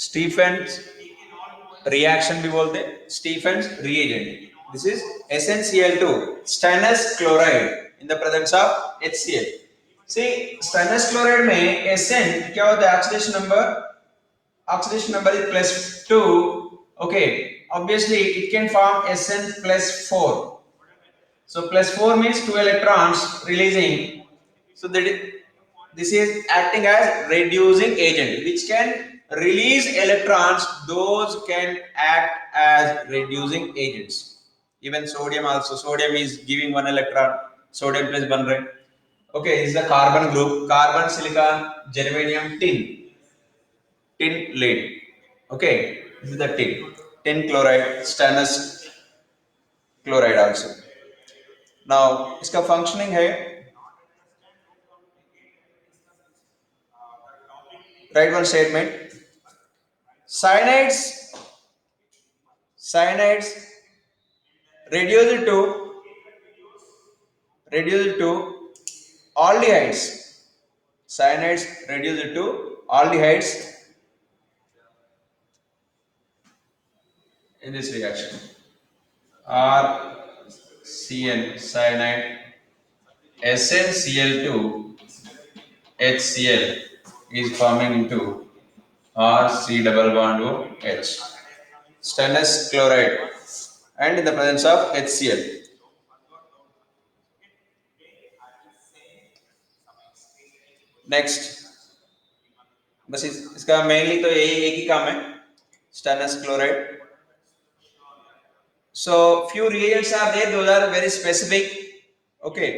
Stephen's reaction भी बोलते हैं, Stephen's reagent. This is SnCl2, stannous chloride in the presence of HCl. See, stannous chloride में Sn क्या होता है? Oxidation number is +2. Okay, obviously it can form Sn +4. So +4 means 2 electrons releasing. So this is acting as reducing agent, which can release electrons. Those can act as reducing agents. Even sodium also. Sodium is giving 1 electron. Sodium plus 1, right? Okay, this is the carbon group. Carbon, silicon, germanium, tin, lead. Okay, this is the tin chloride, stannous chloride also. Now इसका functioning है, write one statement. Cyanides reduce it to aldehydes. Cyanides reduce it to aldehydes in this reaction. RCN cyanide, SnCl2 HCl is forming into RC double bond OH, stannous chloride, and in the presence of HCl. Next, बस इसका mainly तो यही एक ही काम है, stannous chloride. So few reagents are there, those are very specific. Okay,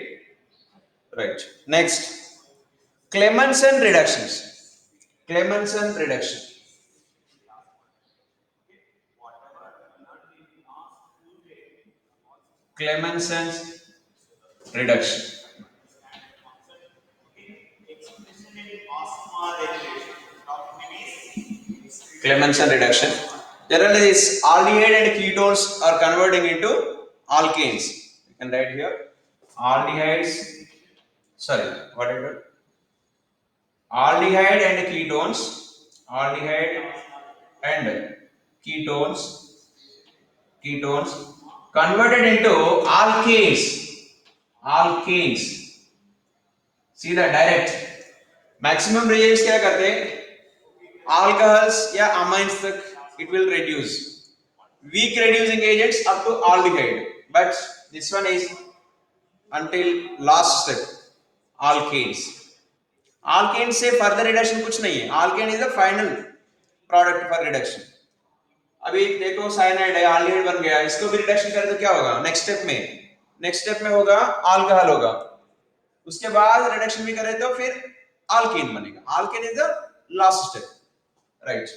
right. Next, Clemmensen reductions. Clemmensen reduction. Clemmensen's reduction. Clemmensen reduction. Generally, this aldehyde and ketones are converting into alkanes. You can write here aldehydes. Sorry, what I wrote? Aldehyde and ketones. Aldehyde and ketones converted into alkanes. See the direct. Maximum reagents क्या करते हैं? Alcohols या amines तक it will reduce. Weak reducing agents up to aldehyde, but this one is until last step, alkanes. Alkanes से further reduction कुछ नहीं है. Alkane is the final product for reduction. अभी देखो साइनाइड है, aldehyde बन गया, इसको भी रिडक्शन करें तो क्या होगा? नेक्स्ट स्टेप में होगा अल्कोहल होगा, उसके बाद रिडक्शन भी करें तो फिर alkene बनेगा. Alkane is the last step, right?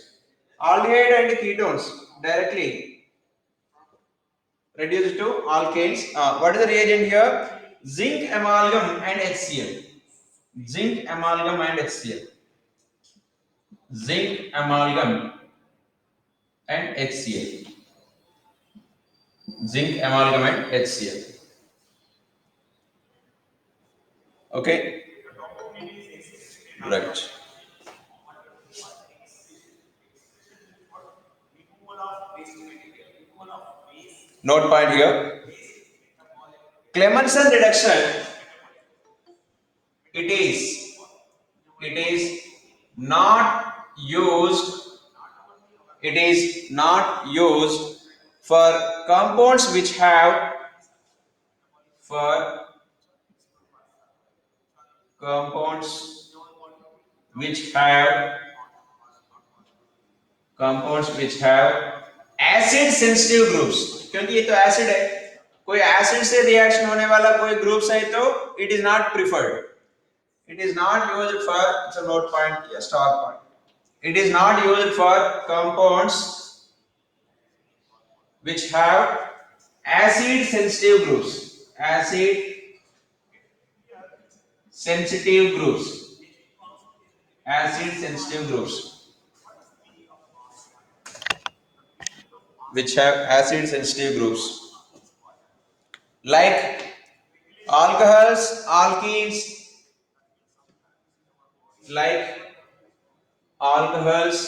Aldehyde and ketones directly reduced to alkanes. What is the reagent here? Zinc amalgam and HCl. Zinc amalgam and HCl. Zinc amalgam and HCl. Zinc amalgam and HCl. Okay, right. Note point here. Clemmensen reduction. It is not used. It is not used for compounds which have acid sensitive groups. क्योंकि ये तो acid है, कोई acid से reaction होने वाला कोई groups है तो it is not preferred. It is not used for, it's a note point, a star point. It is not used for compounds which have acid sensitive groups. Acid sensitive groups. Acid sensitive groups which have acid sensitive groups like alcohols, alkenes, like alcohols,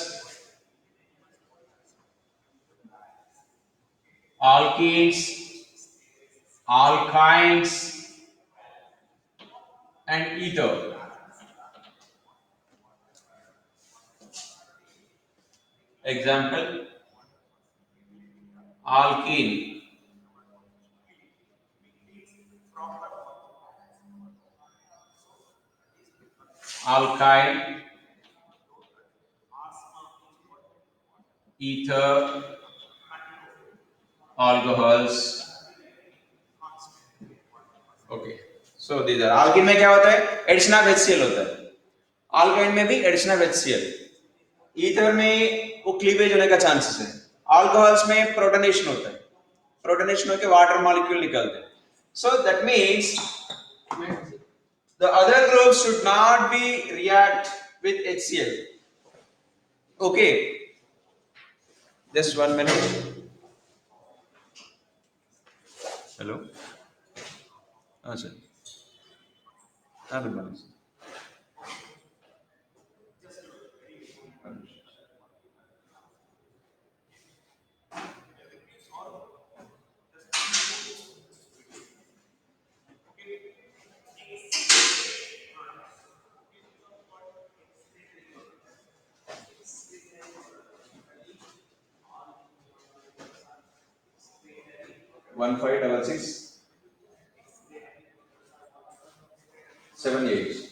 alkenes, alkynes, and ether. Example: alkene, alkyne, ether, alcohols. Okay, so these are alkene में क्या होता है? Addition of HCl होता है. alkyne में भी addition of HCl. Ether में वो क्लीवेज होने का चांसेस है. अल्कोहल्स में प्रोटोनेशन होता है. प्रोटोनेशन होकर वाटर मॉलिक्यूल निकलते हैं. So that means the other groups should not be react with HCl. Okay, just 1 minute. Hello. Sir. Good morning. 1566 78.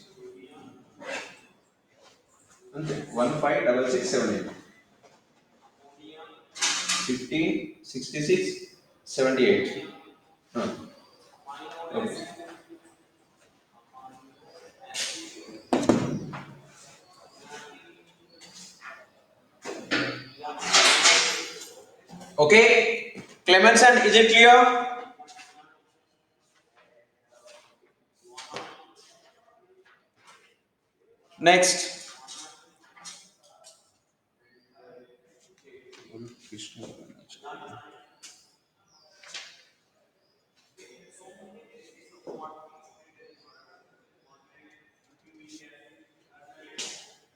Okay, 1566 78. 15 66 78. Okay. Okay, Clemenson, is it clear? Next.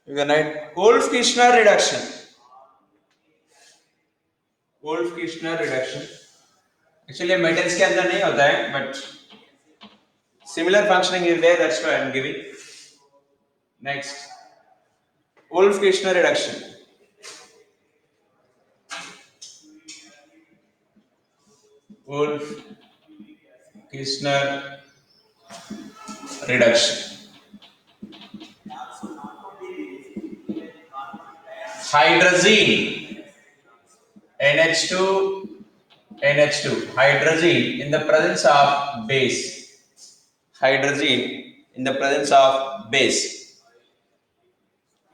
You can write Wolff-Kishner reduction. Wolff-Kishner reduction. Actually, metals के अंदर नहीं होता है, but similar functioning is there. That's why I am giving. Next, Wolff-Kishner reduction. Wolff-Kishner reduction. Hydrazine, NH2, NH2. Hydrazine in the presence of base. Hydrazine in the presence of base.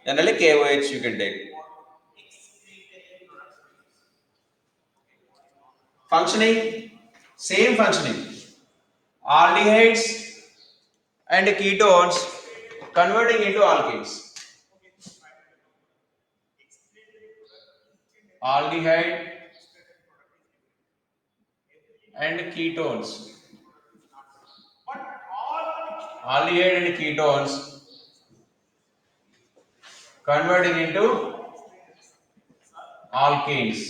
Generally KOH you can take. Functioning, same functioning. Aldehydes and ketones converting into alkenes. Aldehyde and ketones. Aldehyde and ketones converting into alkenes.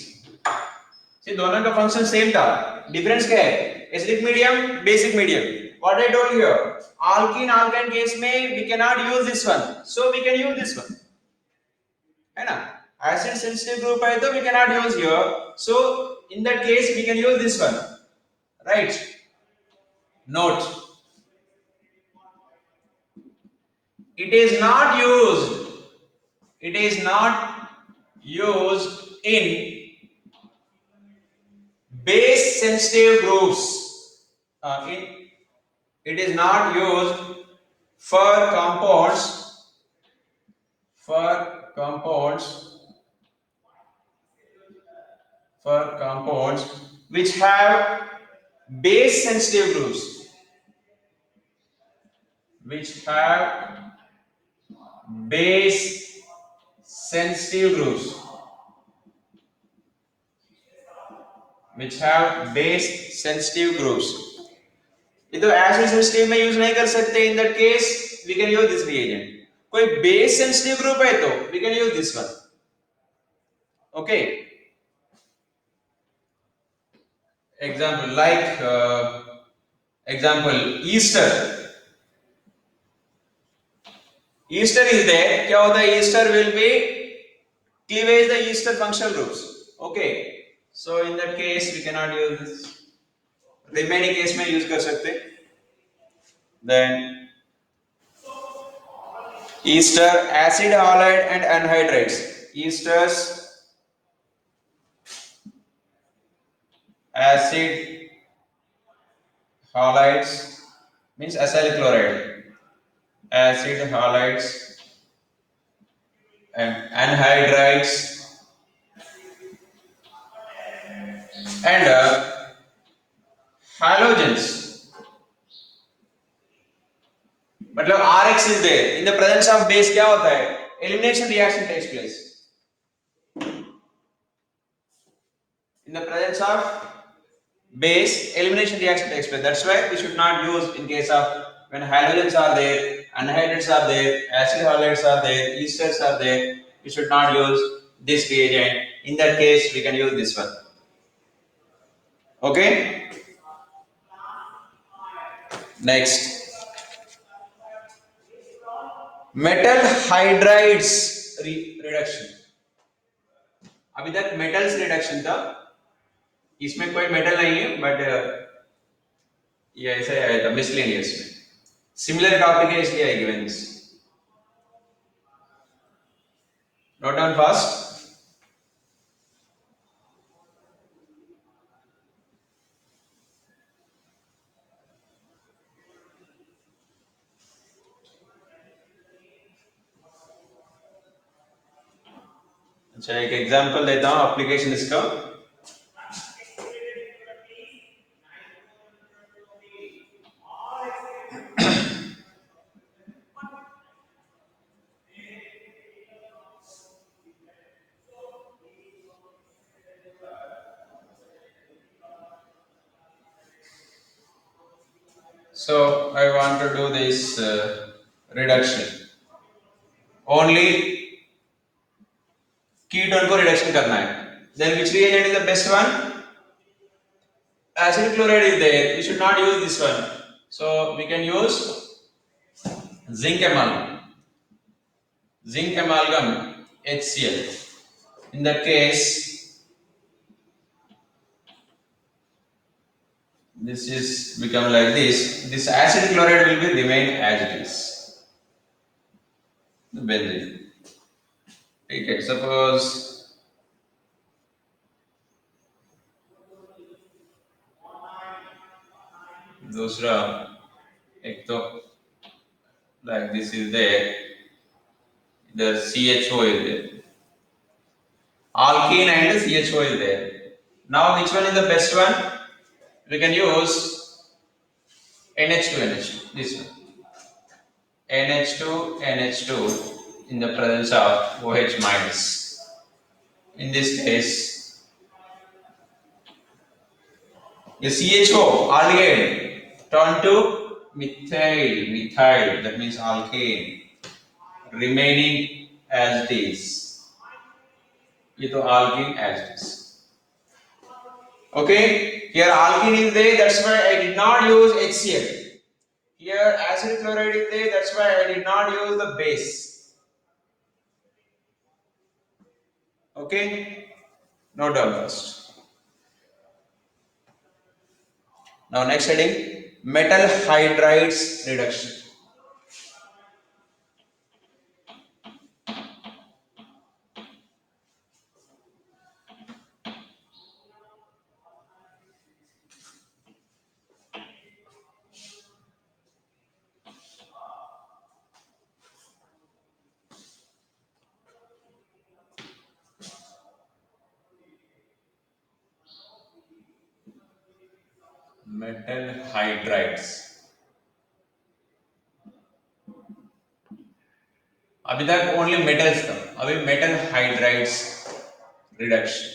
See, दोनों का function same था. Difference क्या है? Acidic medium, basic medium. What I told you here, alkene alkyne case में we cannot use this one, so we can use this one. है ना? Acid sensitive group है तो we cannot use here, so in that case we can use this one, right? Note, it is not used. It is not used in base sensitive groups. It is not used for compounds which have base sensitive groups, which have base sensitive groups, which have base sensitive groups. ये तो acid sensitive में use नहीं कर सकते. In that case we can use this reagent. कोई base sensitive group है तो we can use this one. Okay. Example like example Easter. Easter is there. क्या होता है? Easter will be cleavage the Easter functional groups. Okay. So in that case we cannot use this. Remaining case में use कर सकते. Then Ester acid halide and anhydrides. Esters acid halides means acyl chloride. Acid halides and anhydrides and halogens. मतलब RX is there. In the presence of base क्या होता है? Elimination reaction takes place. In the presence of base, elimination reaction takes place. That's why we should not use in case of when halogens are there, anhydrides are there, acid halides are there, esters are there. We should not use this reagent. In that case, we can use this one. Okay. Next, metal hydrides reduction. अभी तक metals reduction था. इसमें कोई metal नहीं है but ये ऐसा ही आया था मिसलेनियस में. सिमिलर टॉपिक है इसलिए I given this. Note down fast. अच्छा एक एग्जांपल देता हूं एप्लीकेशन इसका. So I want to do this reduction. Only ketone को reduction करना है. Then which reagent is the best one? Acid chloride is there. We should not use this one. So we can use zinc amalgam. Zinc amalgam HCl. In that case, this is become like this. This acid chloride will be remain as it is. The benzene. Okay, suppose दूसरा एक तो like this is there. The CHO is there. Alkene and CHO is there. Now which one is the best one? We can use NH2NH2. This one. NH2NH2 in the presence of OH minus. In this case, the CHO alkane turn to methyl. That means alkane remaining as it is. ये तो alkene as it is. Okay, here alkene is there. That's why I did not use HCl. Here acid chloride is there. That's why I did not use the base. Okay, note down first. Now next heading, metal hydrides reduction. Metal hydrides. अभी तक only metals था, अभी metal hydrides reduction.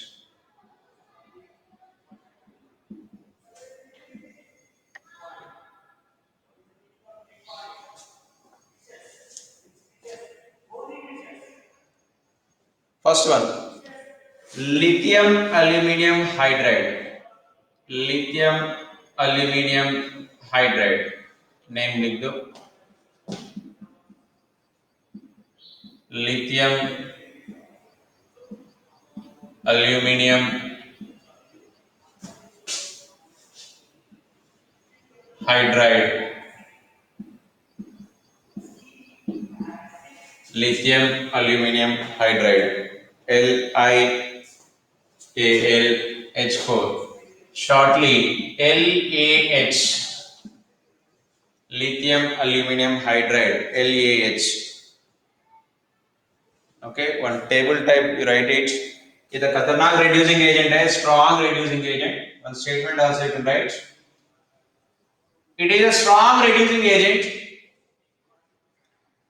First one, lithium aluminium hydride. Lithium aluminium hydride, name लिख दो, lithium aluminium hydride, lithium aluminum hydride, LiAlH4, shortly LaH, lithium aluminum hydride, LaH. Okay, one table type you write it. ये तो खतरनाक reducing agent है, strong reducing agent. One statement also you can write. It is a strong reducing agent.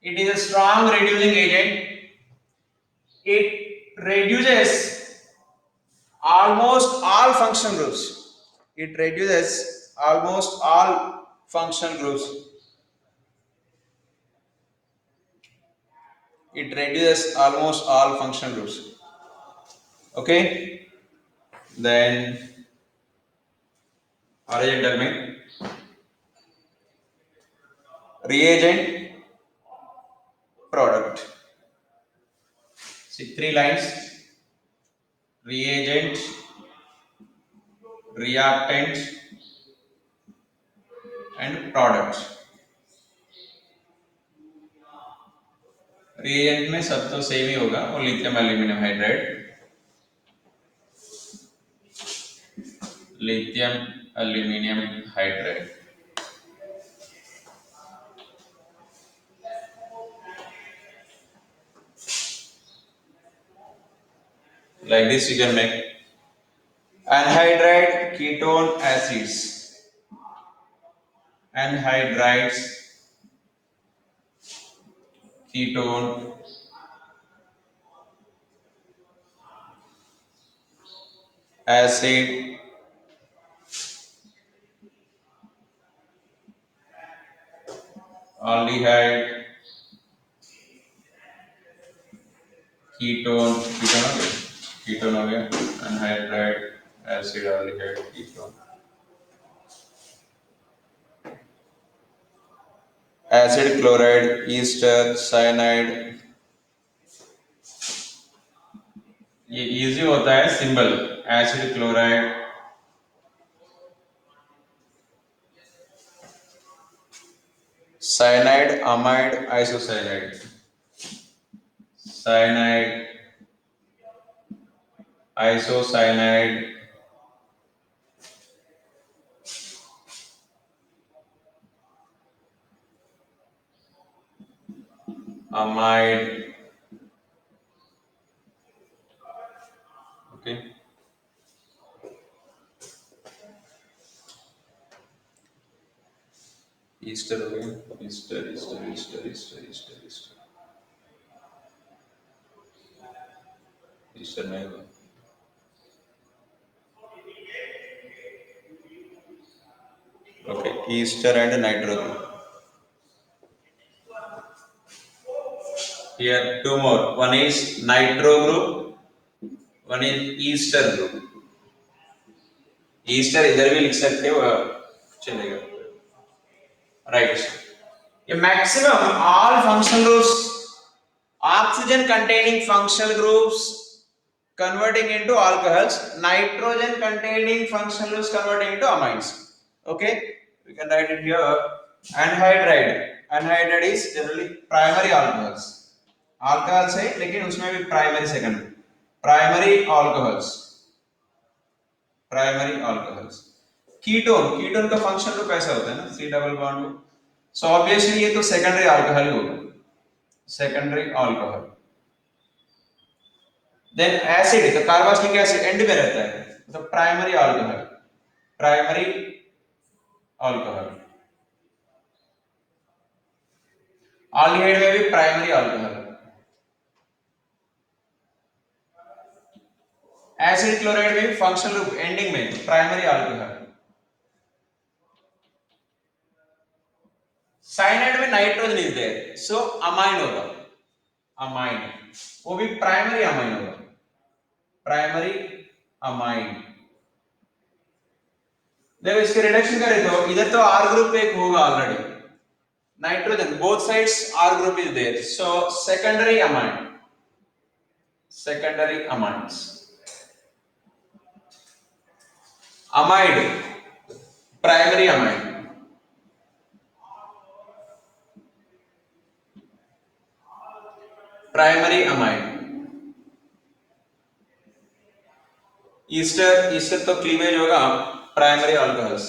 It is a strong reducing agent. It reduces almost all functional groups. It reduces almost all functional groups. It reduces almost all functional groups. Okay. Then reagent में reagent product. See 3 lines: reagent, reactant, and product. reagent में सब तो same ही होगा, वो lithium aluminium hydride, lithium aluminum hydride. Like this you can make anhydride ketone acids, anhydrides ketone acid, aldehyde ketone, ketone हो गया, anhydride acid aldehyde ketone, acid chloride ester cyanide. ये easy होता है symbol, acid chloride, cyanide, amide, isocyanide, cyanide, isocyanide, amide. Okay. Easter हो गया, Easter Easter Easter Easter Easter Easter Easter नहीं होगा. Okay, ester and nitro group. Here two more. One is nitro group, one is ester group. Easter इधर भी लिख सकते हो, चलेगा. राइट. ये maximum all functional groups, oxygen containing functional groups converting into alcohols, nitrogen containing functional groups converting into amines. Okay, we can write it here. Anhydride is generally primary alcohols. alcohols है लेकिन उसमें भी primary secondary. primary alcohols. ketone का function तो कैसा होता है ना, C double bond. So obviously ये तो सेकेंडरी अल्कोहल ही होगा, सेकेंडरी अल्कोहल. देन एसिड, तो कार्बोक्सिलिक एसिड एंड में रहता है, तो प्राइमरी अल्कोहल. ऑल्डिहाइड में भी प्राइमरी अल्कोहल. एसिड क्लोराइड में भी फंक्शनल ग्रुप एंडिंग में प्राइमरी अल्कोहल. साइनाइड में nitrogen is there, so amine होगा, अमाइन, वो भी प्राइमरी अमाइन होगा, प्राइमरी अमाइन. देखो इसके रिडक्शन करें तो इधर तो R ग्रुप एक होगा already, nitrogen both sides R group is there, so secondary amines, amide, primary amide, Easter तो क्लीवेज होगा primary alcohols,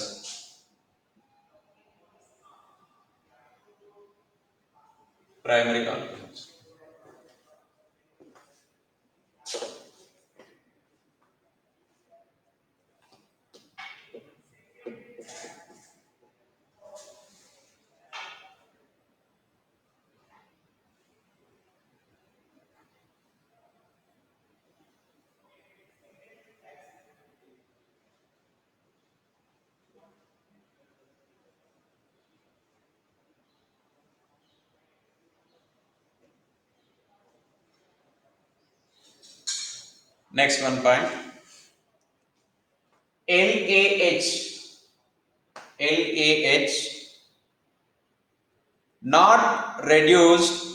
next one point, LAH, not reduces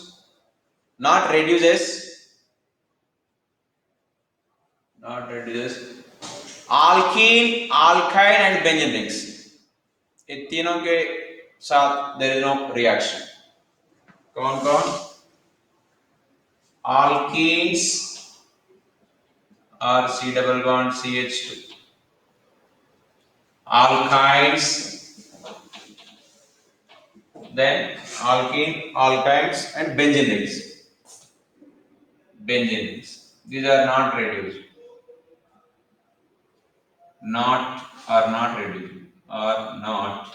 alkene, alkyne and benzene rings, ये तीनों के साथ there is no reaction. कौन कौन? alkenes are C double bond CH2, alkynes, then alkene, alkynes and benzene rings. These are not reduced, are not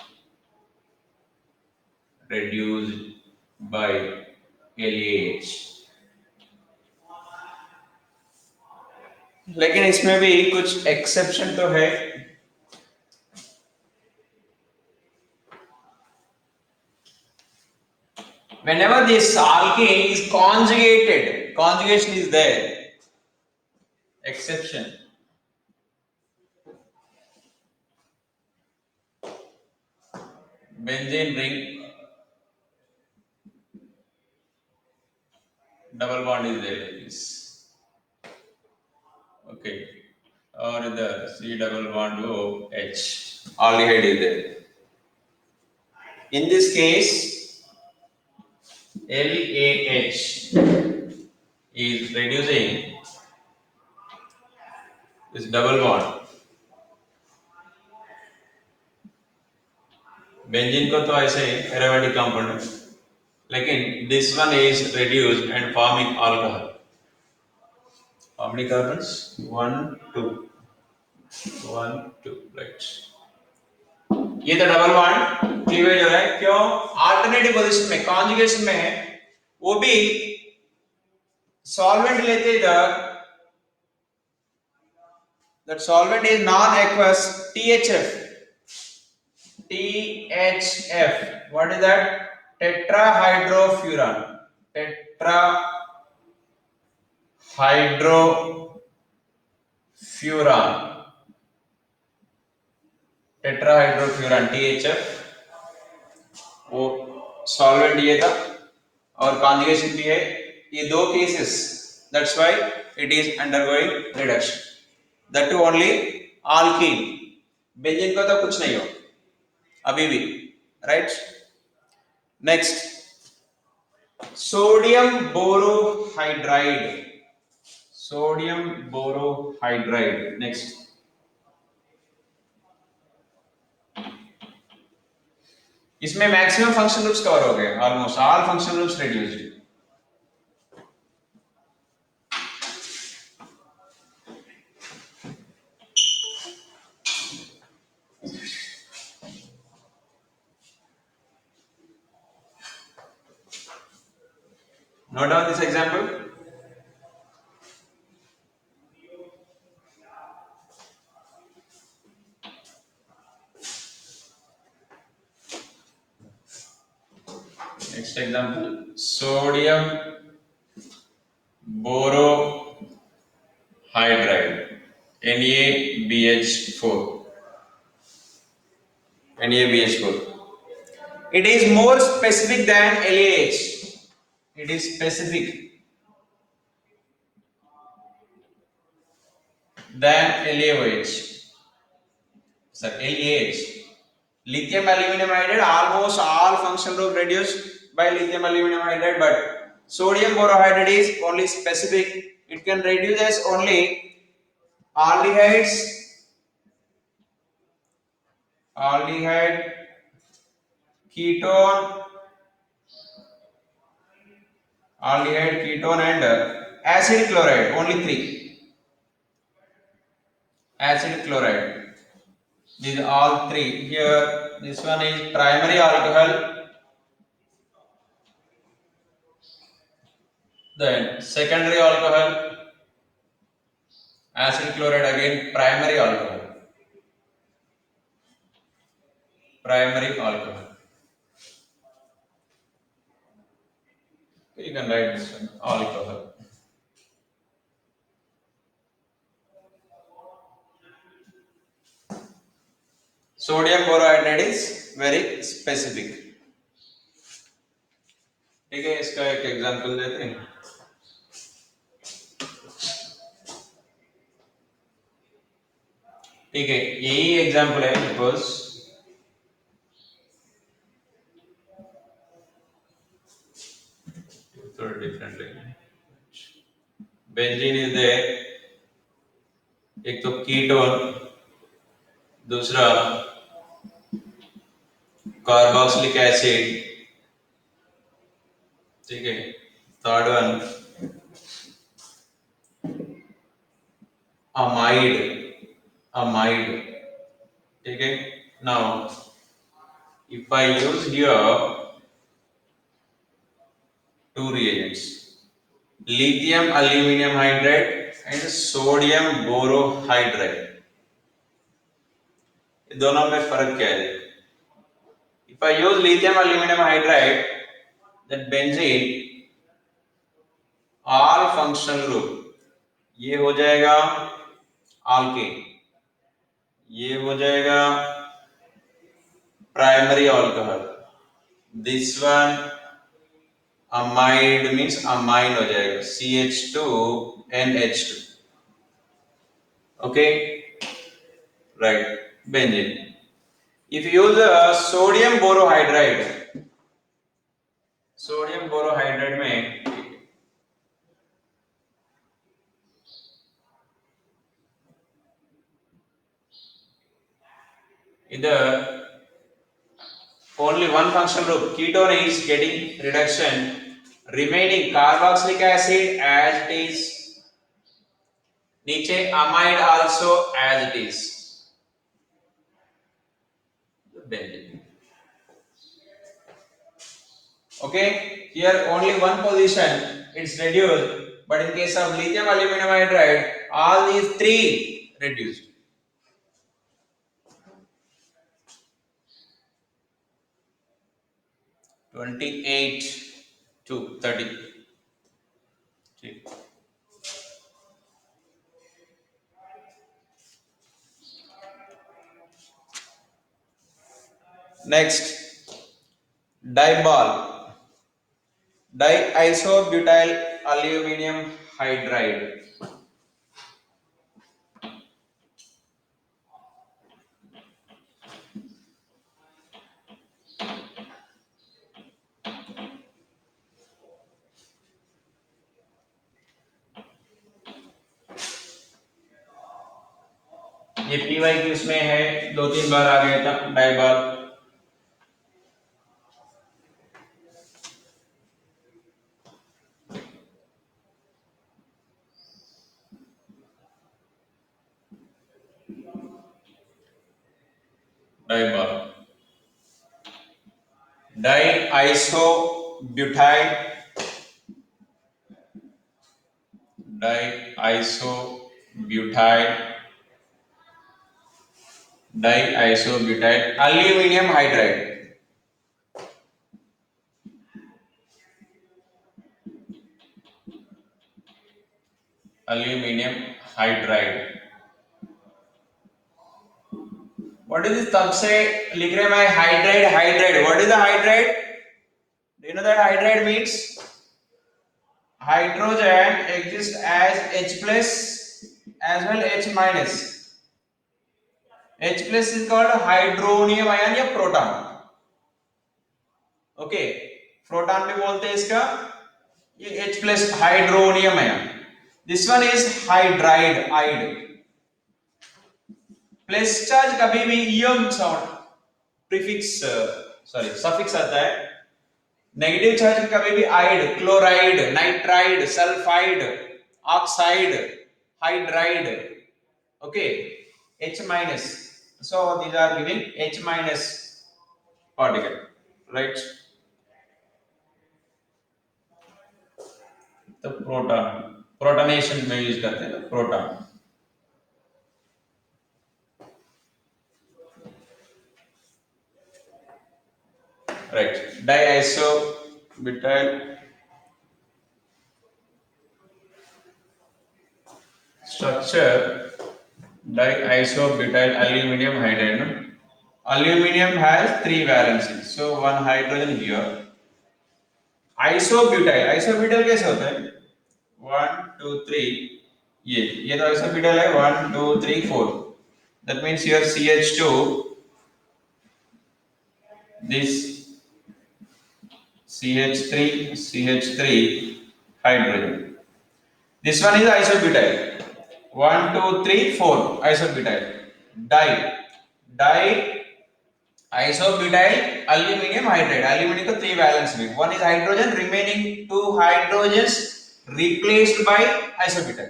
reduced by LAH. लेकिन इसमें भी कुछ एक्सेप्शन तो है. Whenever this alkene is conjugated, conjugation is there. Exception. Benzene ring, double bond is there like this. Okay. Or the C double bond OH, aldehyde is there. In this case, LAH is reducing this double bond. Benzene को तो ऐसे aromatic compound है, लेकिन this one is reduced and forming alcohol. How many carbons? 1 2 right. ये तो double bond cleavage हो रहा है, क्यों? अल्टरनेटिव पोजीशन में, कॉन्जुगेशन में है, वो भी सॉल्वेंट लेते इधर, that solvent is non aqueous, THF. What is that? Tetrahydrofuran. Tetrahydrofuran THF, वो सॉल्वेंट ये था और कॉन्जुगेशन भी है, ये दो cases, that's why it is undergoing reduction, that to only alkene. Benzene को तो कुछ नहीं हो अभी भी, right. Next, sodium borohydride. Next, इसमें मैक्सिमम फंक्शनल ग्रुप्स कवर हो गए, almost all functional groups reduced. Note down this example. Next example, sodium borohydride, NaBH4. NaBH4. It is more specific than LAH. It is specific than LaOH. Sir, LaH. Lithium aluminum hydride, almost all functional group reduced by lithium aluminum hydride, but sodium borohydride is only specific. It can reduce as only aldehydes, aldehyde, ketone, aldehyde, ketone, and acid chloride. Only three. Acid chloride. These are all three. Here, this one is primary alcohol. Then secondary alcohol, acid chloride again, primary alcohol. Primary alcohol. You can write this one, alcohol. Sodium borohydride is very specific. ठीक है, इसका एक example देते हैं. ठीक है, यही example है. सपोज थोड़ा डिफरेंटली. Benzene is there. एक तो कीटोन, दूसरा कार्बोक्सिलिक एसिड. ठीक है, थर्ड वन amide. ठीक है. Now if I use here two reagents, lithium aluminum hydride and sodium borohydride, दोनों में फर्क क्या है? If I use lithium aluminum hydride, that benzene all functional group, ये हो जाएगा alkane, ये हो जाएगा primary alcohol. This one amide means amine हो जाएगा, CH2NH2. Okay, right, benzene. If you use sodium borohydride में इधर only one functional group, ketone, is getting reduction, remaining carboxylic acid as it is, नीचे amide also as it is. Benzene. Okay, here only one position it's reduced, but in case of lithium aluminum hydride, all these three reduced. (28 to 30). Next, dibal, diisobutyl aluminum hydride. ये PY की उसमें है, 2-3 बार आ गया था डाइबाल. डाइबाल, diisobutyl, aluminum hydride. Aluminum hydride. What is this? तब से लिख रहे मैं hydride hydride. What is the hydride? Do you know that hydride means hydrogen exists as H plus as well H minus. H plus is called hydronium ion या proton. Okay, proton भी बोलते हैं इसका. ये H plus hydronium ion. This one is hydride. Plus charge कभी भी इयम sound prefix suffix आता है. नेगेटिव चार्ज कभी भी आइड, chloride, nitride, sulphide, oxide, hydride. Okay, H minus. So these are giving H minus particle, right? तो protonation में use करते हैं proton. Right, diisobutyl structure, diisobutyl aluminum hydride. No? Aluminum has 3 valencies, so one hydrogen here. Isobutyl कैसे होता है? 1 2 3. ये तो isobutyl है. 1 2 3 4. That means here CH2, this CH3 hydrogen. This one is isobutyl. 1 2 3 4 isobutyl. Di isobutyl aluminum hydride. Aluminum का 3 valence में. One is hydrogen, remaining 2 hydrogens replaced by isobutyl.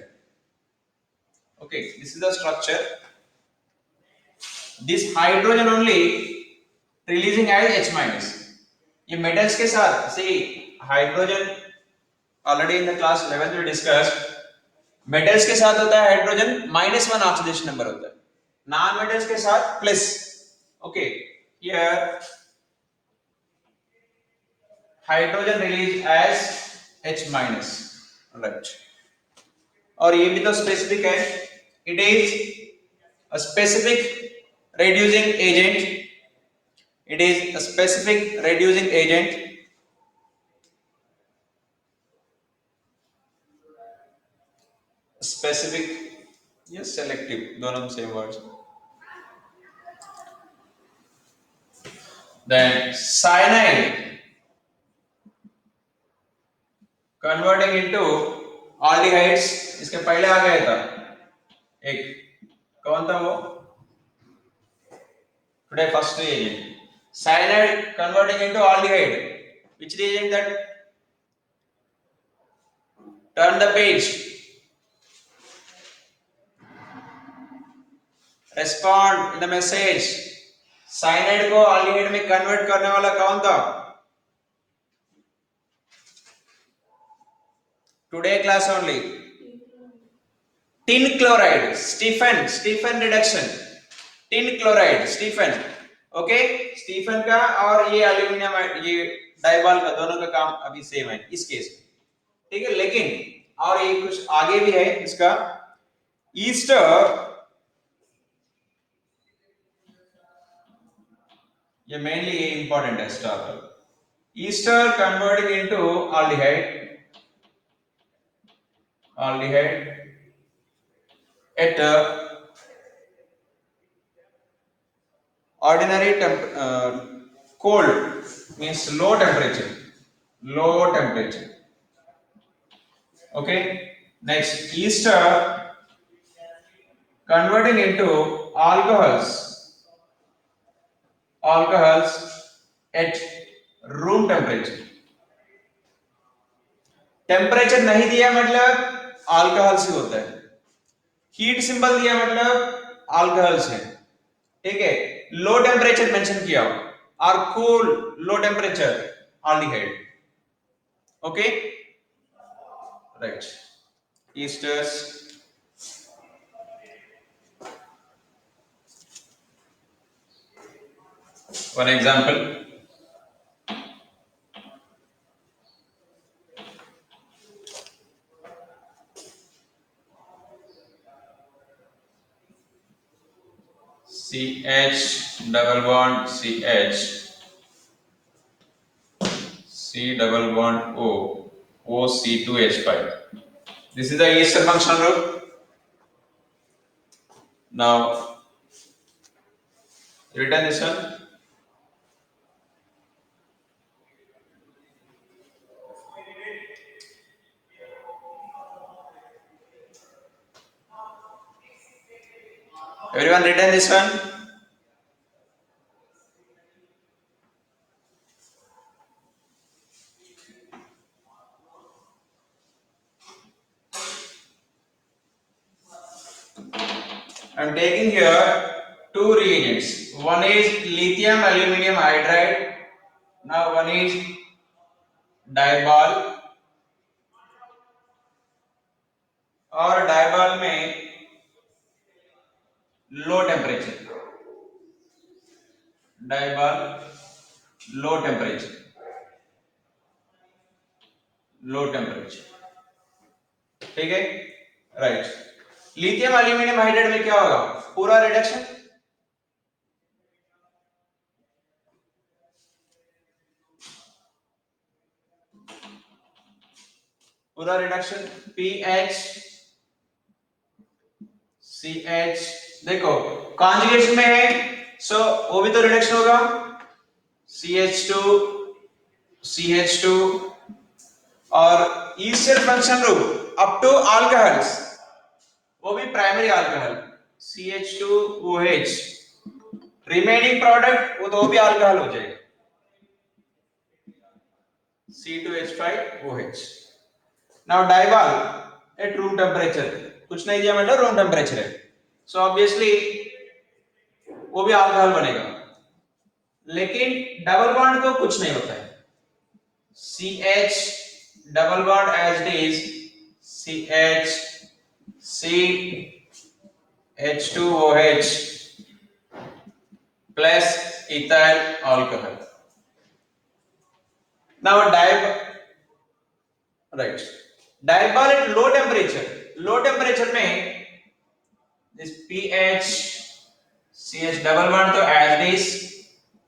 Okay, this is the structure. This hydrogen only releasing as H minus. ये metals के साथ see hydrogen already in the class 11th we discussed. Metals के साथ होता है hydrogen -1 oxidation number होता है. Non metals के साथ plus. Okay, here hydrogen release as H minus. Right, और ये भी तो स्पेसिफिक है. It is a specific reducing agent. It is a specific reducing agent. Specific, yes, selective, दोनों same words. Then cyanide converting into aldehydes. इसके पहले आ गया था एक, कौन था वो? Today first reagent. Cyanide converting into aldehyde. Which reagent that? Turn the page. Respond in the message. Cyanide को aldehyde में convert करने वाला कौन था? Today class only. Tin chloride. Stephen reduction. Tin chloride. Stephen. Okay, Stephen का और ये aluminium ये डाइबाल का दोनों का काम अभी सेम है इस केस में. ठीक है, लेकिन और ये कुछ आगे भी है इसका. ईस्टर, ये मेनली ये इंपॉर्टेंट है star. Easter converting into aldehyde at ordinary cold means low temperature. Okay, next ester converting into alcohols at room temperature. Temperature नहीं दिया मतलब अल्कोहल्स ही होता है. हीट सिंबल दिया मतलब अल्कोहल्स है. ठीक है, लो टेम्परेचर मेंशन किया और cool low temperature aldehyde. Okay, right. Esters, one example. CH double bond CH, C double bond O, OC2H5. This is the Ester functional group. Now written this one. Everyone written this one. I am taking here two reagents. One is lithium aluminum hydride. Now one is DIBAL, और DIBAL में low temperature, DIBAL low temperature, low temperature, ठीक है, right. Lithium aluminium hydride में क्या होगा, पूरा reduction, पूरा reduction, pH CH, देखो कॉन्जुगेशन में है, सो वो भी तो रिडक्शन होगा, CH2 CH2, और ester function group up to alcohols, वो भी primary alcohol, CH2OH, remaining product वो तो भी अल्कोहल हो जाएगा, C2H5OH। Now DIBAL eight room temperature, कुछ नहीं दिया मतलब रूम टेम्परेचर है, सो ऑब्वियसली वो भी अल्कोहल बनेगा, लेकिन डबल बॉन्ड को कुछ नहीं होता है, CH double bond as it is CH CH2OH plus ethyl alcohol. Now right, diabol at low temperature में this pH CH double bond तो as it is,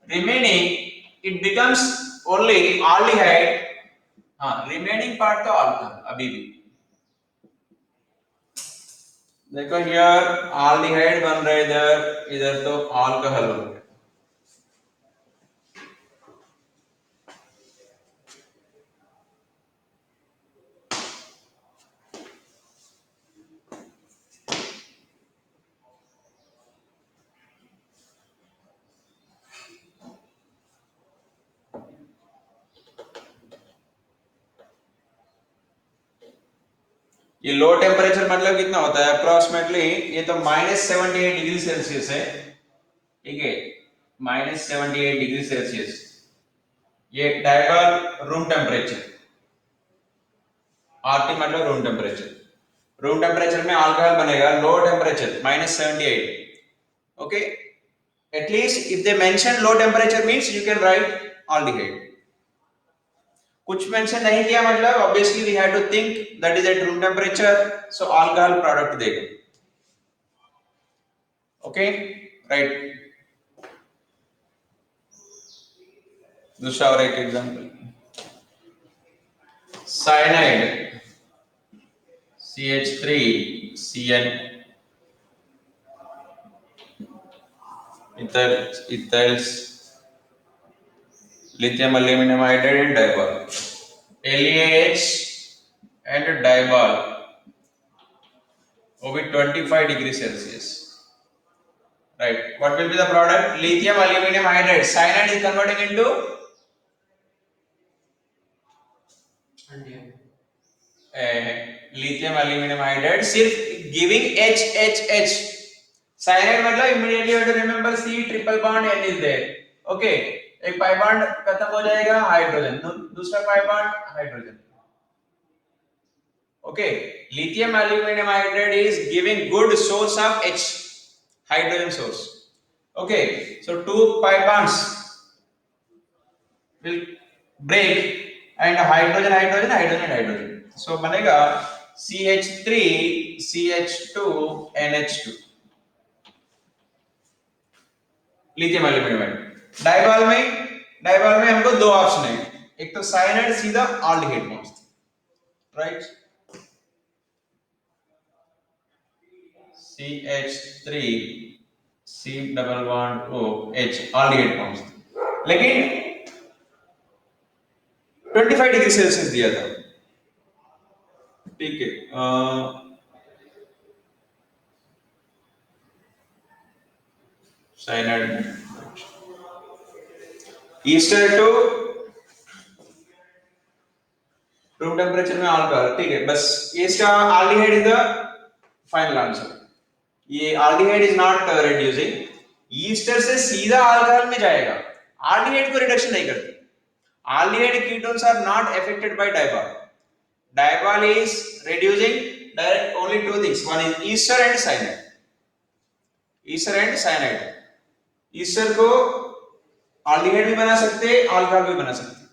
remaining it becomes only aldehyde, हाँ remaining part तो alcohol अभी भी, देखो यार aldehyde बन रहा है इधर, इधर तो alcohol हो रहा है, ये लो टेम्परेचर मतलब कितना होता है अप्रोक्सीमेटली, ये तो -78 डिग्री सेल्सियस है, ठीक है, -78 डिग्री सेल्सियस, ये डायबॉल रूम टेम्परेचर, आरटी मतलब रूम टेम्परेचर, रूम टेम्परेचर में अल्कोहल बनेगा, low temperature -78, okay, at least if they mention low temperature means you can write aldehyde, कुछ मेंशन नहीं किया मतलब obviously we have to think that is at room temperature, so alcohol product देगा, okay, right. दूसरा और एक example, cyanide CH3CN, ethyls lithium aluminum hydride and diabol, LAH and diabol, OB 25 degree Celsius, right? What will be the product? Lithium aluminum hydride, cyanide is converting into lithium aluminum hydride, सिर्फ giving HHH, cyanide मतलब immediately you have to remember C triple bond N is there, okay, एक pi bond खत्म हो जाएगा, hydrogen, दूसरा pi bond hydrogen, okay, lithium aluminum hydride is giving good source of H, hydrogen source, okay, so two pi bonds will break and hydrogen, so बनेगा CH3 CH2 NH2, lithium aluminium. DIBAL में हमको दो option है, एक तो cyanide सीधा aldehyde पहुंचती, right, CH3 C double bond O H aldehyde पहुंचती, लेकिन 25 डिग्री सेल्सियस दिया था, ठीक है। Cyanide ester to room temperature में अल्कोहल, ठीक है, बस ये इसका aldehyde is the final answer. ये aldehyde is not reducing, ester से सीधा अल्कोहल में जाएगा, एल्डिहाइड को रिडक्शन नहीं करती। Aldehyde ketones are not affected by DIBAL, DIBAL is reducing direct only two things, one is ester and cyanide, ester and cyanide. Ester को aldehyde भी बना सकते हैं, अल्कोहल भी बना सकते हैं,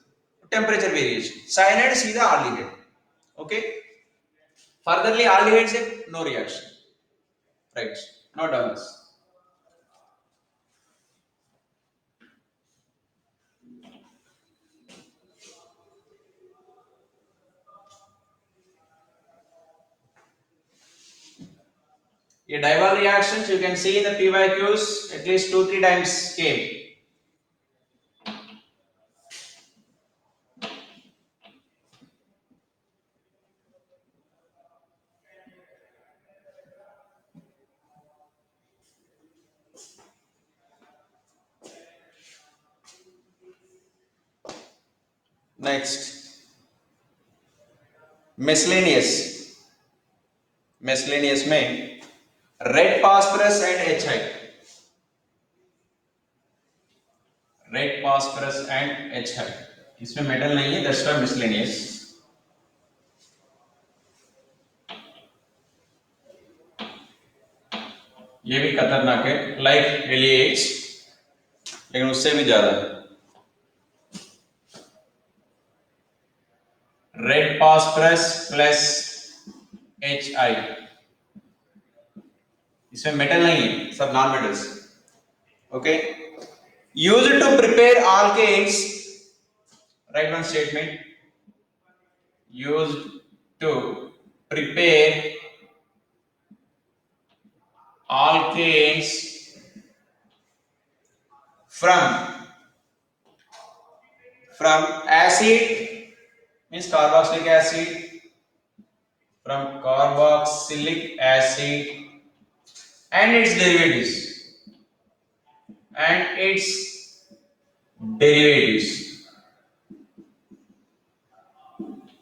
टेम्परेचर वेरिएशन। साइनाइड सीधा एल्डिहाइड, ओके। फर्दरली एल्डिहाइड से no reaction, right, not on this. ये DIBAL reactions you can see in the PYQs at least 2-3 times came. Next, miscellaneous में red phosphorus and HI, red phosphorus and HI, इसमें metal नहीं है, that's why miscellaneous. ये भी खतरनाक है, like LaH, लेकिन उससे भी ज्यादा। रेड फास्फोरस प्लस HI, इसमें मेटल नहीं है, सब non metals, okay. Used to prepare alkanes, write one statement, used to prepare alkanes from acid means carboxylic acid, from carboxylic acid and its derivatives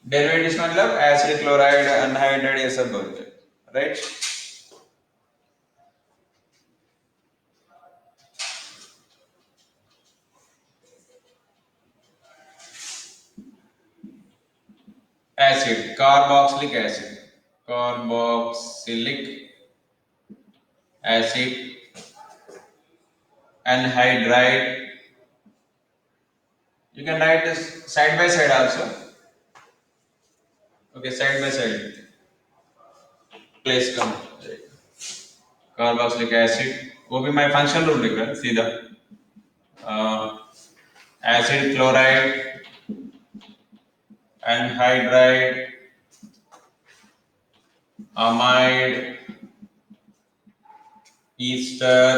derivatives मतलब acid, chloride, anhydride, ये सब बोलते हैं, right. Acid, carboxylic acid, anhydride, you can write this side by side also, okay, side by side place come carboxylic acid, वो भी मैं functional rule लिख रहा है सीधा, acid, chloride, anhydride, amide, ester,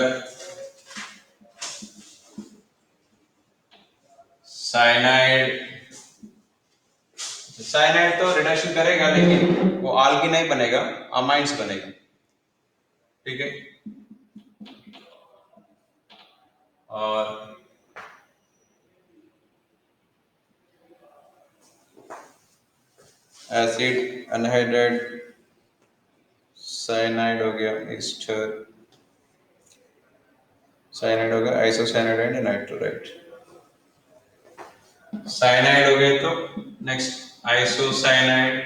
cyanide तो रिडक्शन करेगा, लेकिन वो आल्की नहीं बनेगा, अमाइड्स बनेगा, ठीक है। और एसिड, अनहाइड्राइड, साइनाइड हो गया, एस्टर, साइनाइड हो गया, आइसोसाइनाइड एंड नाइट्रोलाइट। साइनाइड हो गए तो नेक्स्ट आइसोसाइनाइड,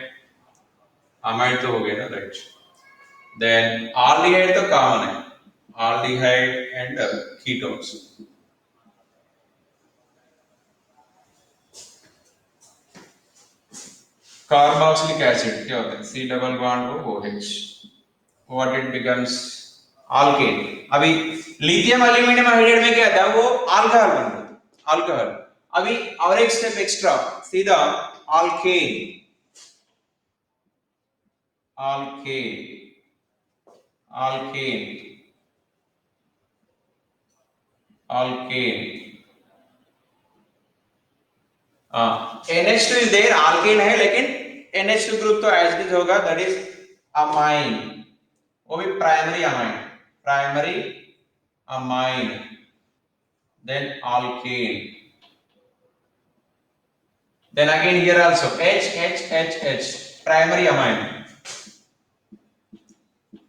अमाइड तो हो गया ना, राइट। देन एल्डिहाइड तो कॉमन है, aldehyde and ketones. Carboxylic acid क्या होता है, C double bond OH, what it becomes Alcaine. अभी लिथियम एल्यूमिनियम हाइड्राइड में क्या था, वो अल्कोहल बन रहा था, अल्कोहल। अभी और एक स्टेप एक्स्ट्रा, सीधा alkane, alkane, alkane, alkane. NH2 is there, alkane है लेकिन NH2 ग्रुप तो एज इट होगा, दैट इज अमाइन, वो भी primary amine, primary amine, then alkane. Then again here also H, primary amine,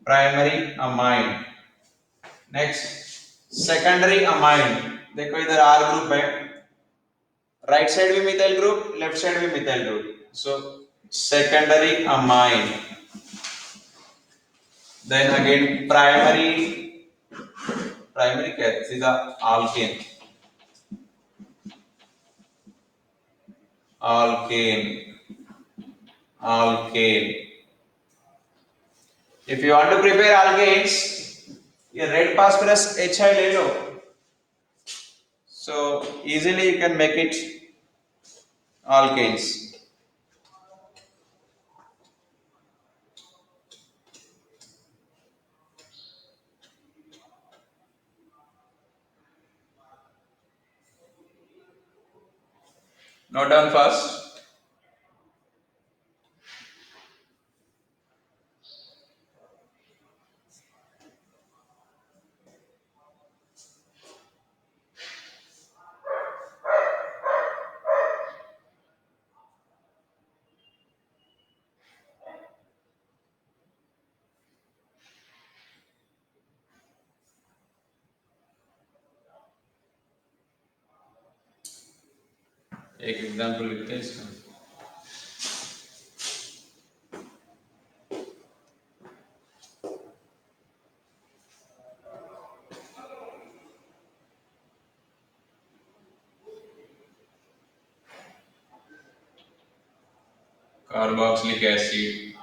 primary amine. Next secondary amine, देखो इधर R group है, right side भी मिथाइल ग्रुप, लेफ्ट साइड भी methyl group, सो secondary amine. Then again primary, primary क्या है, सीधा alkane, alkane, alkane. If you want to prepare alkanes, ये red phosphorus HI ले लो, so easily you can make it alkanes. Note down first. एक example लिखते हैं इसका। Carboxylic acid,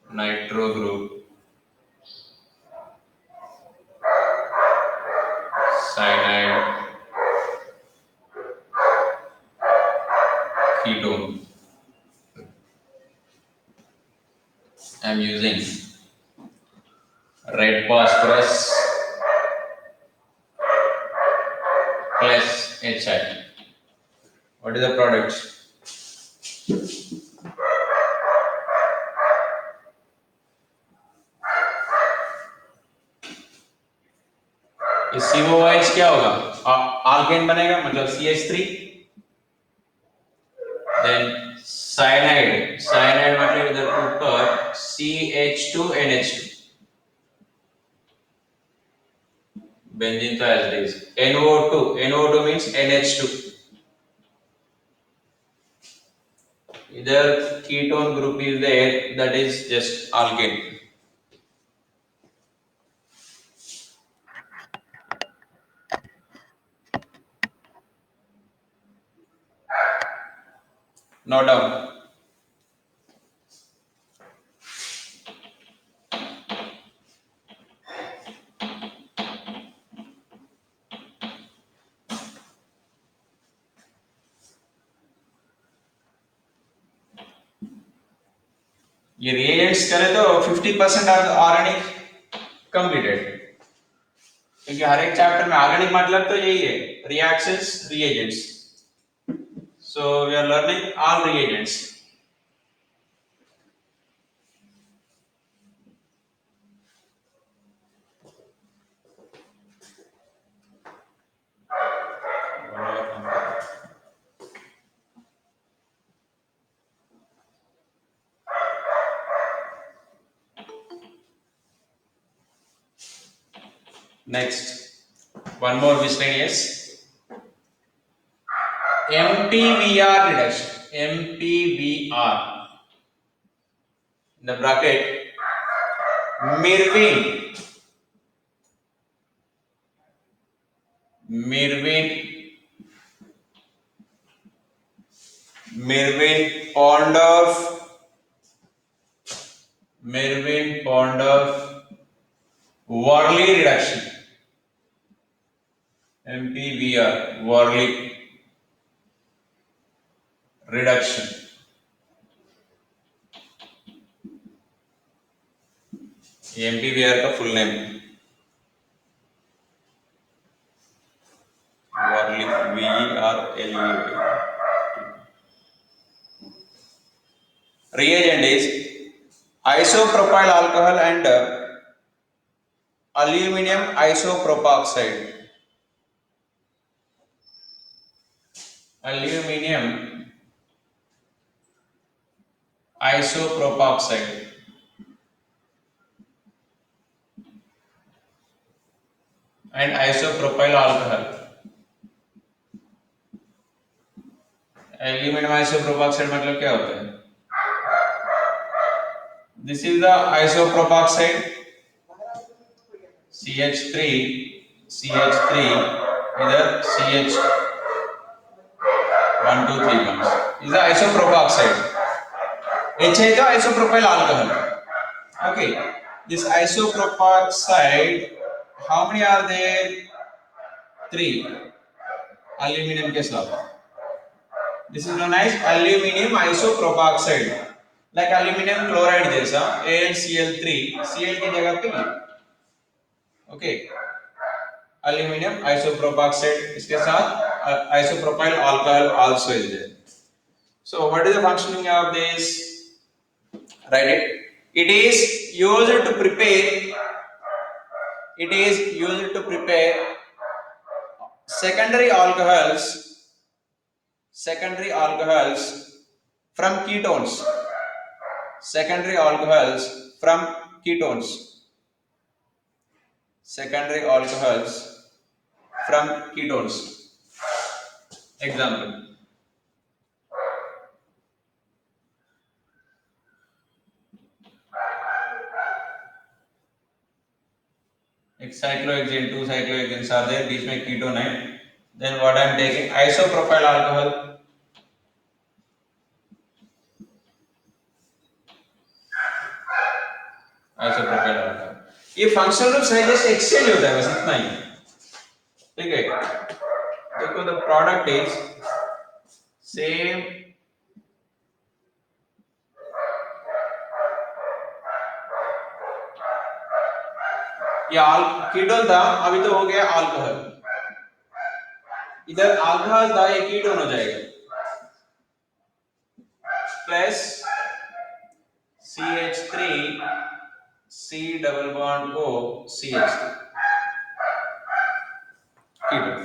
nitro group, cyanide, ketone. I am using red phosphorus plus HI. What is the product? इस COOH क्या होगा, Alcaine बनेगा, मतलब CH3, देन साइनाइड, साइनाइड मतलब इधर ऊपर CH2NH2, बेंजीन तो as it is, NO2, NO2 means NH2, इधर ketone group is there, that is just alkane. Note down. ये रिएजेंट्स करें तो 50% ऑर्गेनिक कंप्लीटेड, क्योंकि हर एक चैप्टर में ऑर्गेनिक मतलब तो यही है, reactions, reagents, so we are learning all reagents. Next, one more miscellaneous. MPVR reduction. MPVR. In the bracket, Mirvin. Mirvin Pondorf, Mervyn Pond of Worley reduction. MPVR, Worley reduction. MPVR का full name Worley, VERLEY. Reagent is isopropyl alcohol and aluminum isopropoxide. Aluminum isopropoxide. And isopropyl alcohol. Aluminum isopropoxide मतलब क्या होता है? This is the isopropoxide. CH3 इधर CH 1 2 3 comes. Is the isopropoxide. H is the isopropyl alcohol. Okay. This isopropoxide, how many are there? 3. Aluminum के साथ. This is known as aluminum isopropoxide. Like aluminum chloride जैसा AlCl3, Cl की जगह पे okay. Aluminum isopropoxide इसके साथ isopropyl alcohol also is there. So what is the functioning of this? Write it. It is used to prepare secondary alcohols from ketones. Secondary alcohols from ketones. Example. एक cyclohexane, 2 cyclohexanes are there, बीच में ketone है. Then what I am taking? Isopropyl alcohol. ये functional group है, just exchange होता है, बस इतना ही. ठीक है. देखो द प्रोडक्ट इज सेम. ये कीटोन था, अभी तो हो गया अल्कोहल. इधर अल्कोहल था, ये कीटोन हो जाएगा. Plus CH3 C double bond O CH3 ketone.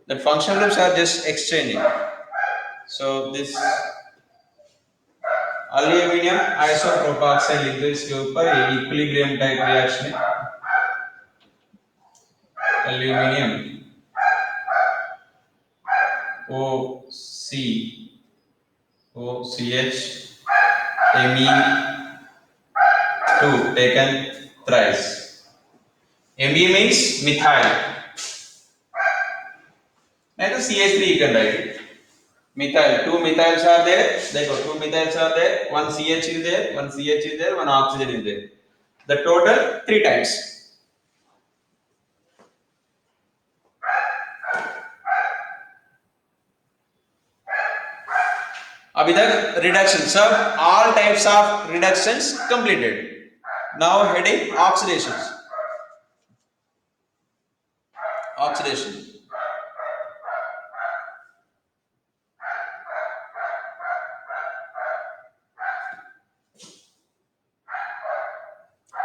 The functional groups are just exchanging. So this aluminum isopropoxide लिख दो इसके ऊपर, ये equilibrium type reaction है. Aluminum OCH Me2 taken thrice. Me means methyl. नहीं तो CH3 you can write it. Methyl. 2 methyls are there. देखो 2 methyls are there. 1 CH is there. 1 CH is there. 1 oxygen is there. The total 3 times. अब इधर reduction. सब all types of reductions completed. Now heading oxidations. Oxidation.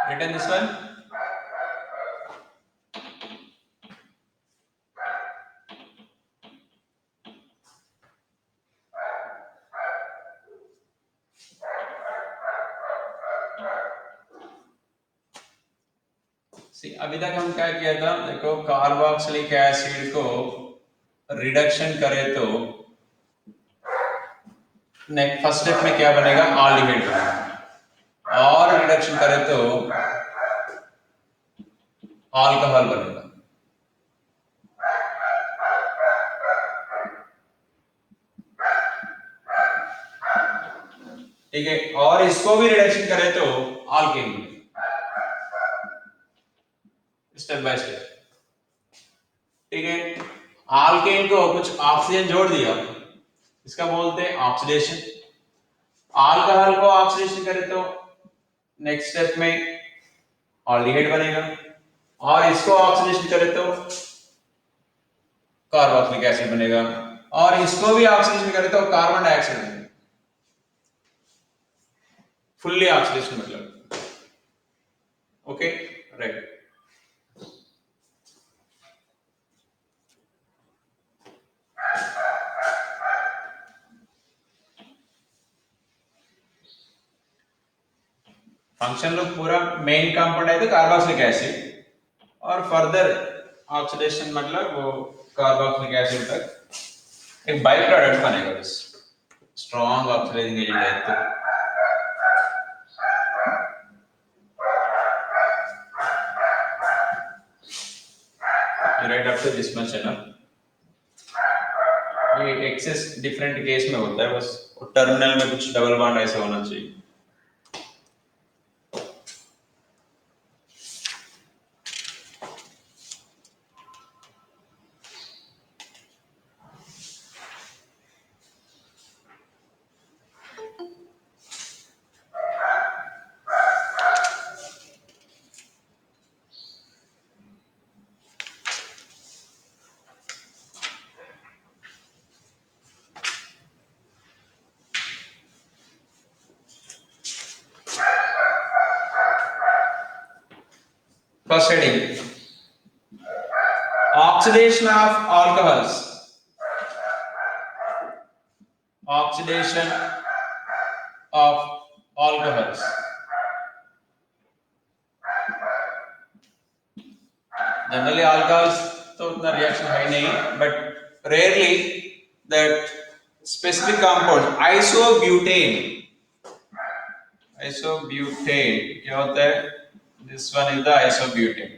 Written this one. See, अभी तक हम क्या किया था, देखो कार्बोक्सिलिक एसिड को रिडक्शन करें तो नेक्स्ट फर्स्ट स्टेप में क्या बनेगा? ऑल्डिहाइड बनेगा. और रिडक्शन करें तो अल्कोहल बनेगा. ठीक है, और इसको भी रिडक्शन करें तो आल्केन स्टेप बाय स्टेप। ठीक है, आल्केन को कुछ ऑक्सीजन जोड़ दिया, इसका बोलते हैं ऑक्सीडेशन। अल्कोहल को ऑक्सीडेशन करें तो नेक्स्ट स्टेप में ऑल्डिहाइड बनेगा, और इसको ऑक्सीडेशन करें तो कार्बोक्सिलिक एसिड बनेगा, और इसको भी ऑक्सीडेशन करें तो कार्बन डाइऑक्साइड बनेगा। फुल्ली ऑक्सीडेशन मतलब। Okay, right. फंक्शन లో पूरा मेन कंपाउंड है तो कार्बोक्सिलिक एसिड, और फर्दर ऑक्सीडेशन मतलब वो कार्बोक्सिलिक एसिड तक एक बाई प्रोडक्ट बनेगा बस, स्ट्रॉन्ग ऑक्सीडाइजिंग एजेंट है तो। Write up to this much है ना, ये एक्सेस डिफरेंट केस में होता है, बस टर्मिनल में कुछ डबल बॉन्ड ऐसा होना चाहिए। First heading, oxidation of alcohols. Oxidation of alcohols. Generally alcohols तो उतना reaction है नहीं, but rarely that specific compound isobutane. Isobutane क्या होता है? This one is the isobutane.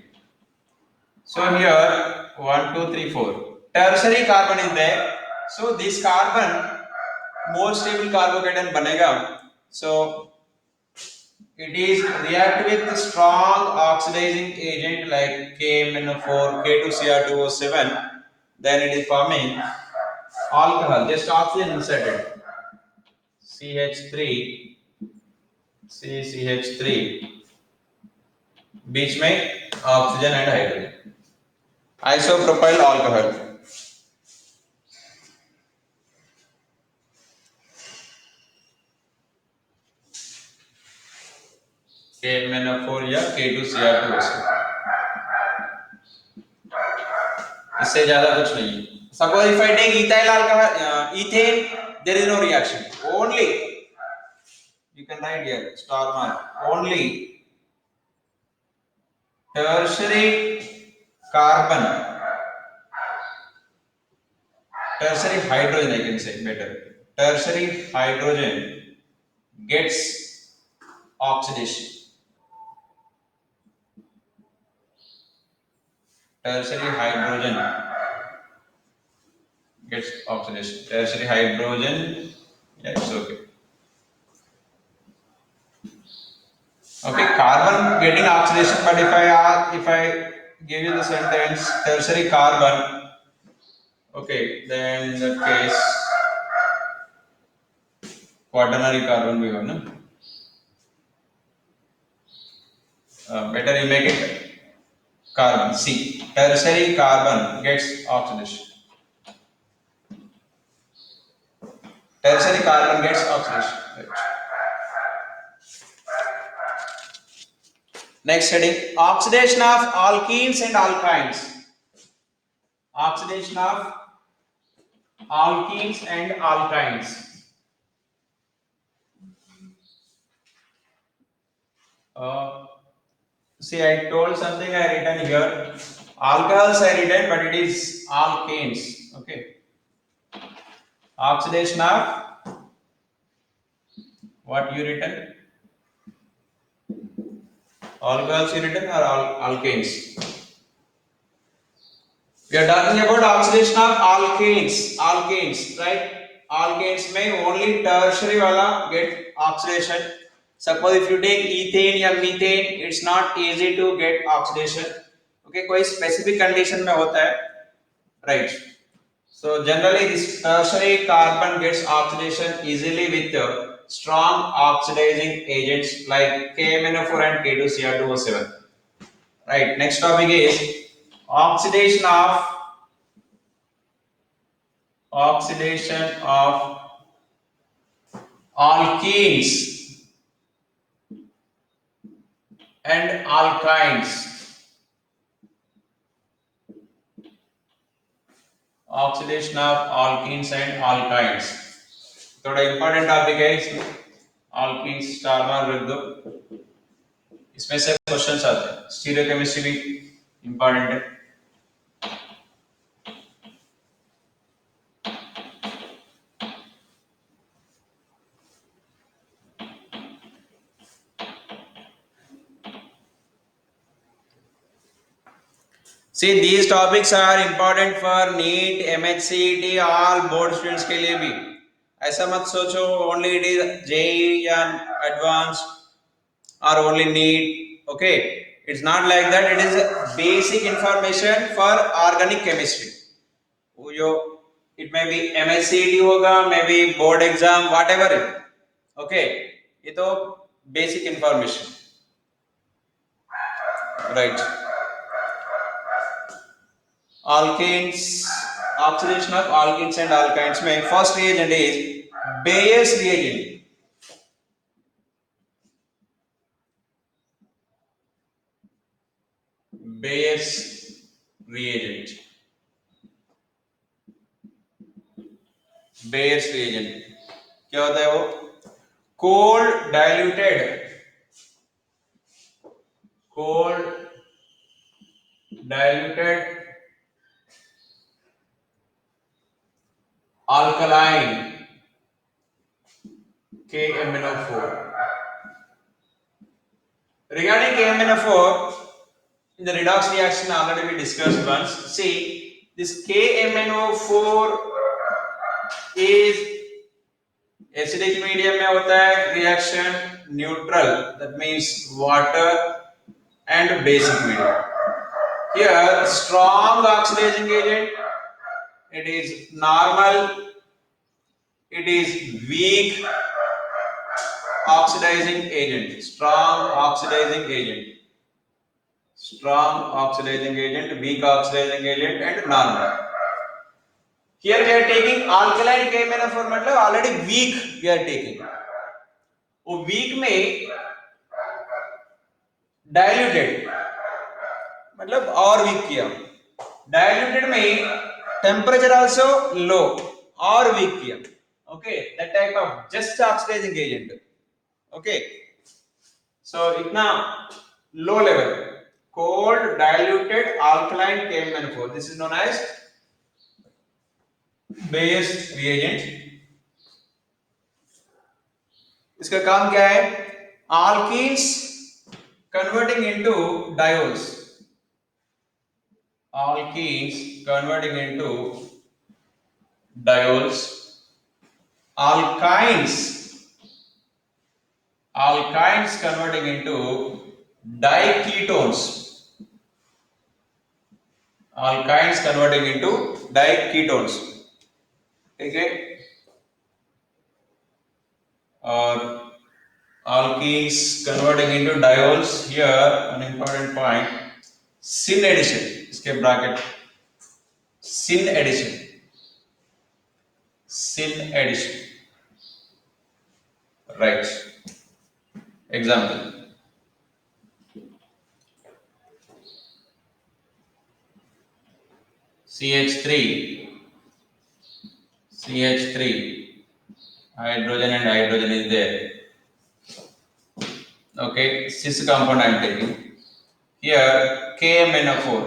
So here 1, 2, 3, 4 tertiary carbon is there. So this carbon more stable carbocation banega. So it is react with strong oxidizing agent like KMnO4, K2Cr2O7. Then it is forming alcohol. Just oxygen inserted. CH3, CCH3. बीच में oxygen and hydrogen, isopropyl alcohol. KMnO4 या K2Cr2O7, इससे ज्यादा कुछ नहीं है। Suppose if I take ethyl alcohol, ethane, there is no reaction. Only you can write here star mark. Only tertiary carbon, tertiary hydrogen, I can say better. Tertiary hydrogen gets oxidation. Tertiary hydrogen gets oxidation. Tertiary hydrogen, yeah, it's okay. Okay, carbon getting oxidation, but if I give you the sentence tertiary carbon, okay, then in that case quaternary carbon we have, no? Better you make it carbon. C. Tertiary carbon gets oxidation. Tertiary carbon gets oxidation. Right. Next heading, oxidation of alkenes and alkynes. Oxidation of alkenes and alkynes. See, I told something I written here. Alcohols I written, but it is alkanes. Okay. Oxidation of what you written? Alcohols you written or alkanes? We are talking about oxidation of alkanes. Alkanes, right? alkanes में only tertiary वाला get oxidation. Suppose if you take ethane या methane, it's not easy to get oxidation. Okay, कोई specific condition में होता है, right? So generally this tertiary carbon gets oxidation easily with strong oxidizing agents like KMnO4 and K2Cr2O7. Right. Next topic is oxidation of alkenes and alkynes. Oxidation of alkenes and alkynes. थोड़ा important topic है इसमें. Alkenes star mark रख दो. इसमें से questions आते हैं. Stereochemistry भी important है. See, these topics are important for NEET, MHCET, all board students के लिए भी. ऐसा मत सोचो only it is JEE and advanced or only NEET. Okay, it's not like that. It is basic information for organic chemistry. It may be MHCET होगा, maybe board exam, whatever it. Okay, ये तो basic information, right? Alkanes, oxidation of alkenes and alkynes में first reagent is Bayer's reagent. Bayer's reagent. Bayer's reagent क्या होता है वो? Cold diluted alkaline KMnO4. Regarding KMnO4, in the redox reaction already we discussed once. See, this KMnO4 is acidic medium में होता है reaction neutral, that means water and basic medium. Here strong oxidizing agent, it is normal, it is weak oxidizing agent, strong oxidizing agent, weak oxidizing agent and normal. Here we are taking alkaline KMnO4 मतलब already weak we are taking. वो weak में diluted मतलब और weak किया. Diluted में temperature also low और weak किया. Okay, that type of just oxidizing agent. Okay, so इतना low level, cold diluted alkaline KMnO4. This is known as Bayer's reagent. इसका काम क्या है? Alkenes converting into diols. Alkenes converting into diols. Alkynes converting into diketones. Alkynes converting into diketones. Okay, or alkenes converting into diols. Here an important point, syn addition. इसके bracket syn addition. Right. Example, CH3 hydrogen and hydrogen is there. Okay, cis compound I am taking. Here KMnO4,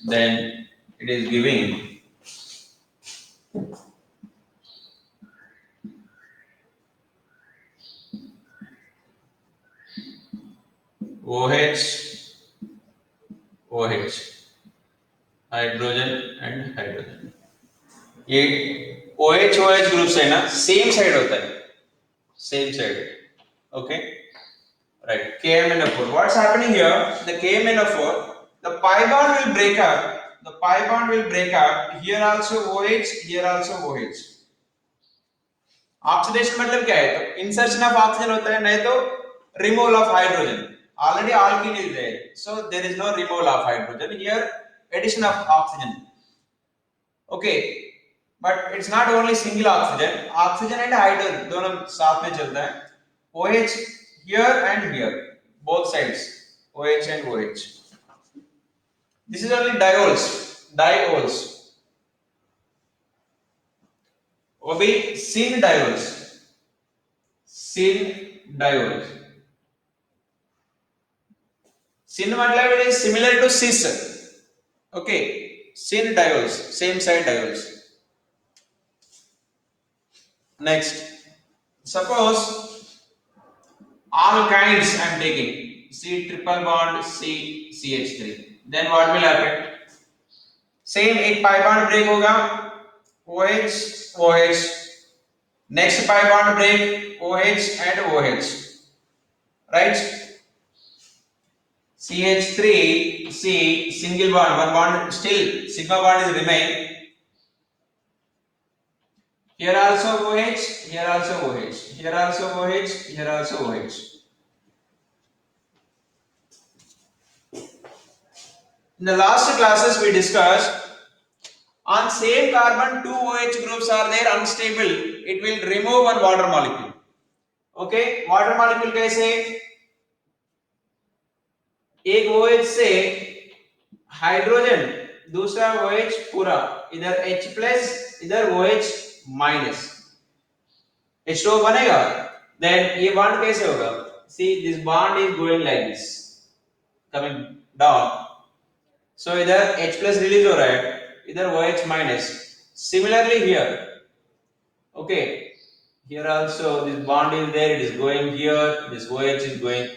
then it is giving OH hydrogen and hydrogen, ये OH OH group से ना same side होता है, same side. Okay, right. KMnO4. What's happening here? The KMnO4, the pi bond will break up. The pi bond will break up. Here also OH, here also OH. Oxidation मतलब क्या है? तो insertion of oxygen होता है, नहीं तो removal of hydrogen. Already alkene is there, so there is no removal of hydrogen. Here addition of oxygen. Okay, but it's not only single oxygen. Oxygen and hydrogen दोनों साथ में चलता है. OH here and here, both sides, OH and OH. This is only diols, diols. वो भी syn diols, syn diols. Syn मतलब it is similar to cis. Okay, syn diols, same side diols. Next, suppose alkynes I am taking, C triple bond C CH3, then what will happen? Same एक pi bond break होगा, OH OH, next pi bond break OH and OH, right? CH3 C single bond, one bond still sigma bond is remain. Here also OH, here also OH, here also OH, here also OH. In the last classes we discussed on same carbon two OH groups are there unstable, it will remove one water molecule. Okay, water molecule कैसे? एक OH से hydrogen, दूसरा OH पूरा, इधर H plus इधर OH minus, H2O बनेगा. Then ये bond कैसे होगा? See this bond is going like this, coming down. So इधर H प्लस रिलीज हो रहा है, इधर OH minus. Similarly here, okay, here also this bond is there, it is going here, this OH is going.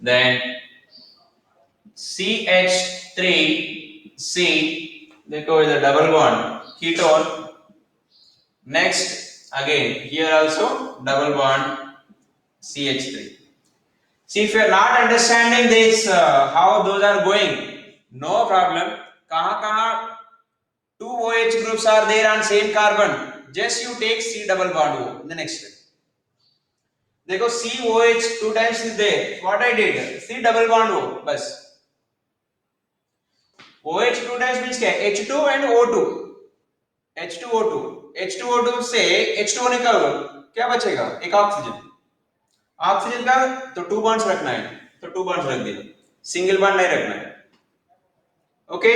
Then CH3C, देखो इधर double bond ketone. Next again here also double bond CH3. See, if you are not understanding this how those are going, no problem. कहाँ two OH groups are there on same carbon, just you take C double bond O in the next step. देखो COH two times is there, what I did, C double bond O बस. OH two times means क्या? H2 and O2, H2O2, H2O2 से H2O निकाल दो, क्या बचेगा? एक oxygen. Oxygen का तो टू बॉन्ड्स रखना है, तो टू बॉन्ड्स रख दिया, सिंगल बॉन्ड नहीं रखना है. Okay,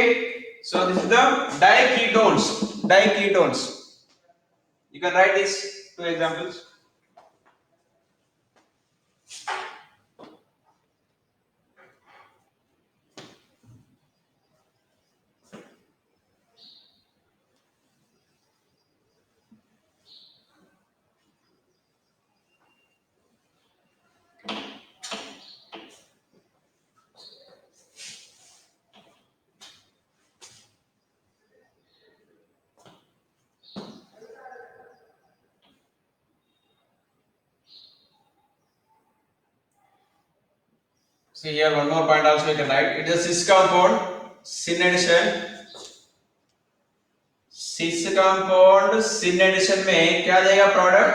so this is the diketones. Diketones, you can write these two examples. See here one more point also you can write. It is cis compound, syn addition. cis compound syn addition में क्या देगा product?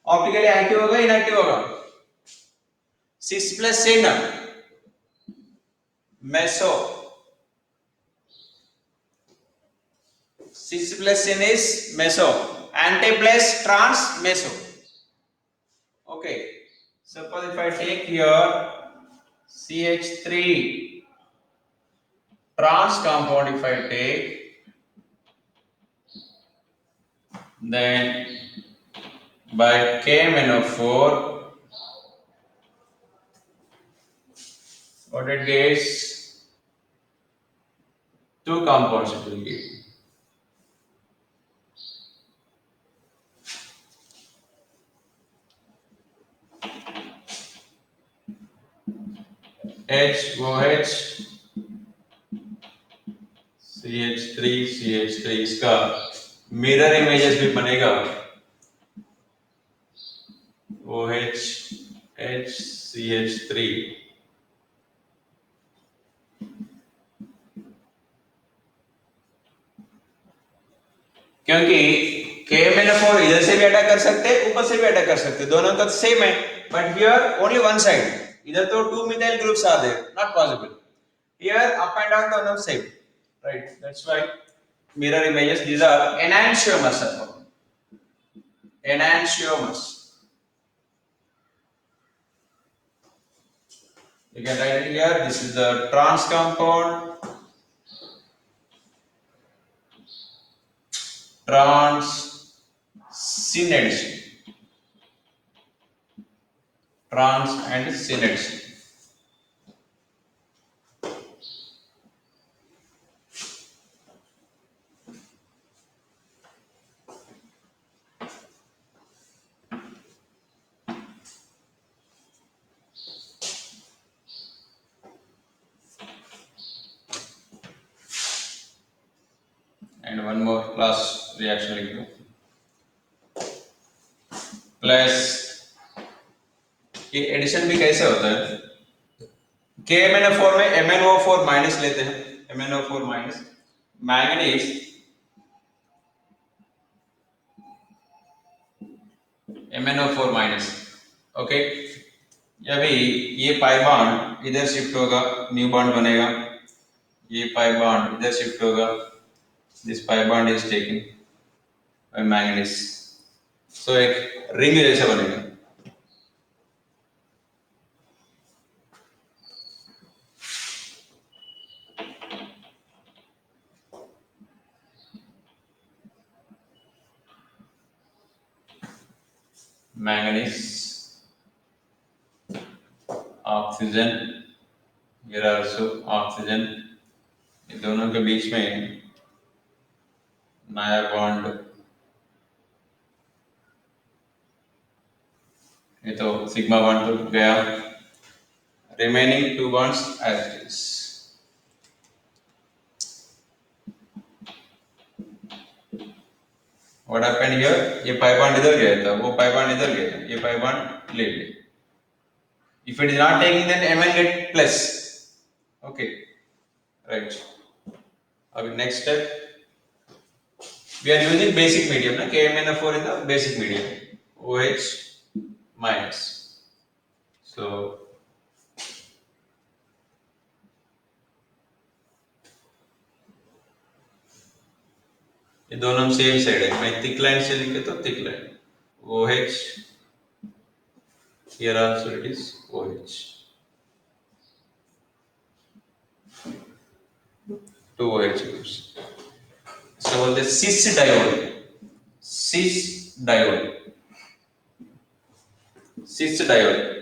Optically active होगा, inactive होगा? cis plus syn meso, cis plus syn is meso, anti plus trans meso. Okay, suppose if I take here CH3 trans compound, if I take, then by KMnO4 what it gives? Two compounds it will give. HOH CH3 इसका mirror images भी बनेगा OH HCH3 क्योंकि KMnO4 इधर से भी attack कर सकते हैं ऊपर से भी अटैक कर सकते हैं दोनों का सेम है but here only one side इधर तो 2 methyl groups are there not possible here up and down दोनों same right that's why mirror images these are enantiomers enantiomers you can write it here this is the trans compound trans synergy trans and synergy and one more class reaction लिख दो plus ये addition भी कैसे होता है KMnO4 में MnO4 minus लेते हैं MnO4 minus manganese MnO4 minus okay अभी ये पाई बॉन्ड इधर शिफ्ट होगा न्यू बॉन्ड बनेगा ये पाई बॉन्ड इधर शिफ्ट होगा this pi bond is taken by manganese so एक रिंग जैसा बनेगा manganese oxygen here also oxygen ये दोनों के बीच में नया बॉन्ड ये तो सिग्मा बॉन्ड तो गया remaining 2 bonds as it is what happened here ये पाई बॉन्ड इधर गया था वो पाई बॉन्ड इधर गया ये पाई बॉन्ड ले ले if it is not taking then Mn get plus okay right अब next step we are using basic medium na KMnO4 in the basic medium OH minus so ये दोनों सेम साइड है मैं thick line से लिखे तो thick line OH here also it is OH two OH groups so बोलते cis diode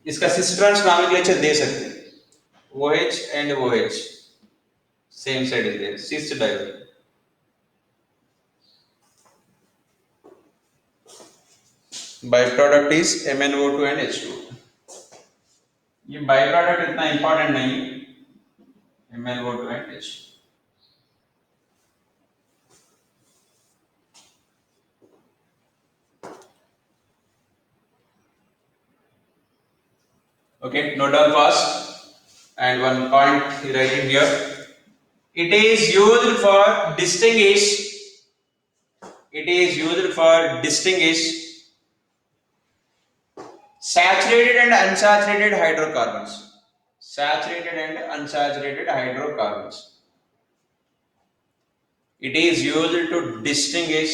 इसका cis trans nomenclature दे सकते हैं OH and OH same side is there cis diode byproduct is MnO2 and H2 ये byproduct इतना important नहीं MnO2 and H2 okay note down fast and one point writing here it is used for distinguish saturated and unsaturated hydrocarbons it is used to distinguish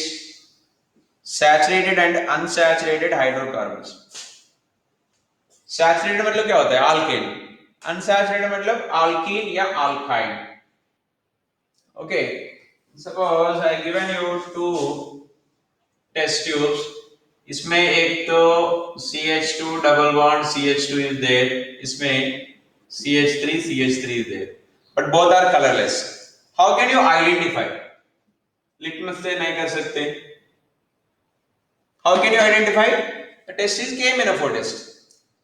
saturated and unsaturated hydrocarbons saturated मतलब क्या होता है alkane unsaturated मतलब alkene या alkyne okay suppose I given you two test tubes इसमें एक तो CH2 double bond CH2 is there इसमें CH3 is there but both are colorless how can you identify litmus से नहीं कर सकते how can you identify the test is KMnO4 test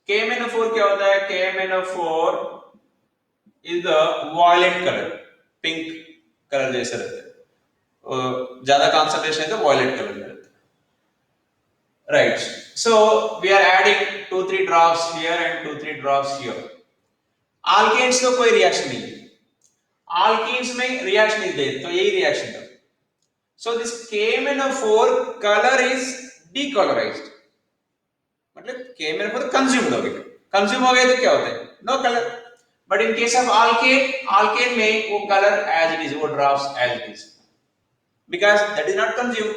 KMnO4 क्या होता है KMnO4 is the violet color pink colour जैसे रहते हैं, ज्यादा कॉन्सेंट्रेशन है तो वॉयलेट कलर में रहते हैं, right. So we are adding 2-3 drops here and 2-3 drops here. Alkenes तो कोई रिएक्शन नहीं है, आल्कीन्स में रिएक्शन इज देयर, तो यही रिएक्शन था. So this KMnO4 colour is decolourised, मतलब KMnO4 कंज्यूम्ड हो गया, कंज्यूम हो गया तो क्या होता है, no colour. But in case of alkane, alkane में वो कलर एज इट इज, वो drops as it is, because that is not consumed.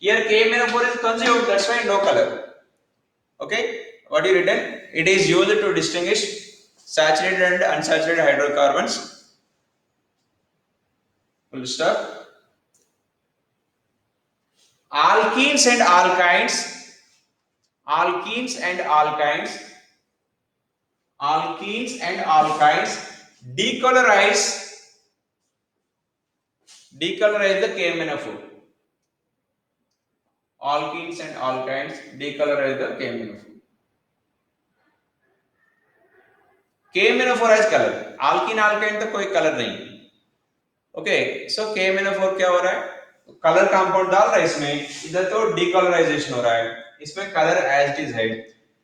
Here KMnO4 is consumed, that's why no color. Okay, what you written? It is used to distinguish saturated and unsaturated hydrocarbons. Full stop. Alkenes and alkynes, alkenes and alkynes, alkenes and alkynes decolorize the KMnO4. Alkenes and alkynes decolorize the KMnO4. KMnO4 has color, alkene alkyne तो कोई colour नहीं. Okay, सो KMnO4 क्या हो रहा है, colour compound डाल रहा है इसमें, इधर तो डीकलराइजेशन हो रहा है, इसमें कलर एज इट इज है.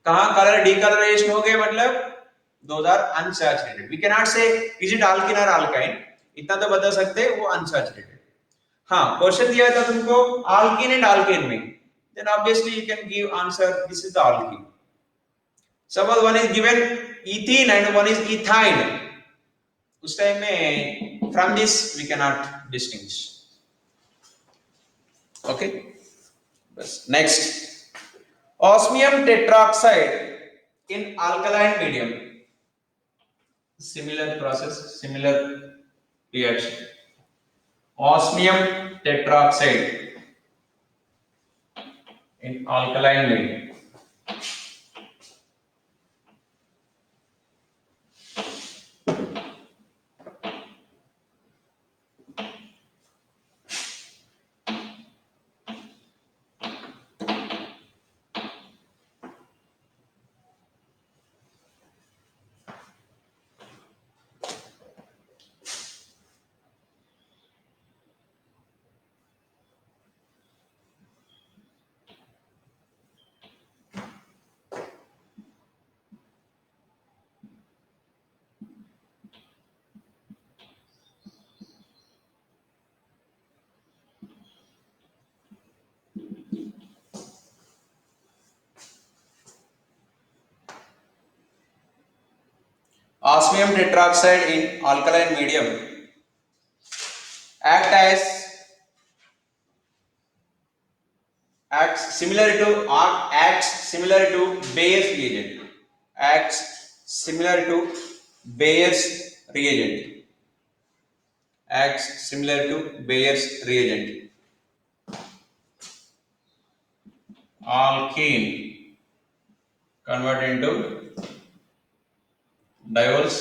कहां कलर डीकलराइजेशन हो गया, मतलब those are unsaturated. We can not say is it alkene और अल्काइन, इतना तो बता सकते हैं वो अनसैचुरेटेड. हाँ, क्वेश्चन दिया था तुमको अल्कीन एंड अल्केन में, then obviously you can give answer this is the alkene. Suppose one is given ethene and one is ethyne, उस टाइम में from this we can not distinguish. Okay, बस. Next, osmium tetroxide in alkaline medium, similar process, similar reaction. Osmium tetroxide in alkaline medium. Osmium tetroxide in alkaline medium acts similar to Bayer's reagent. Acts similar to Bayer's reagent. Acts similar to Bayer's reagent. Alkene convert into diols,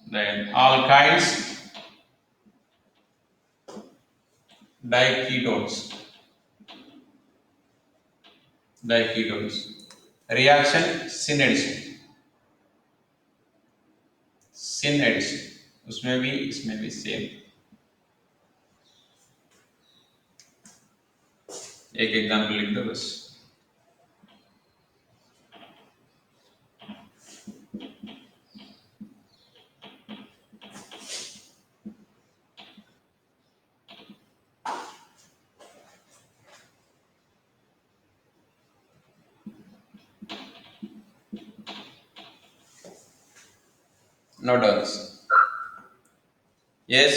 then alkynes diketones. Reaction syn addition, उसमें भी इसमें भी same. एक example लिख दो बस. No doubts. Yes.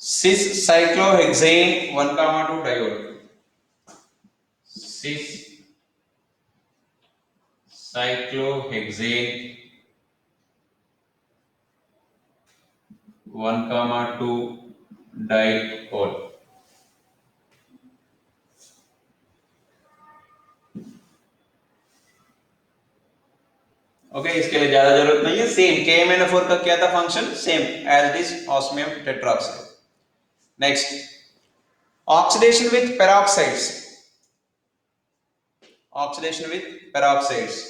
Cis cyclohexane 1,2 diol. Cis cyclohexane 1,2 diol. Okay, इसके लिए ज्यादा जरूरत नहीं है. सेम KMnO4 का क्या था function, same as it is osmium tetroxide. Next, oxidation with peroxides. oxidation with peroxides.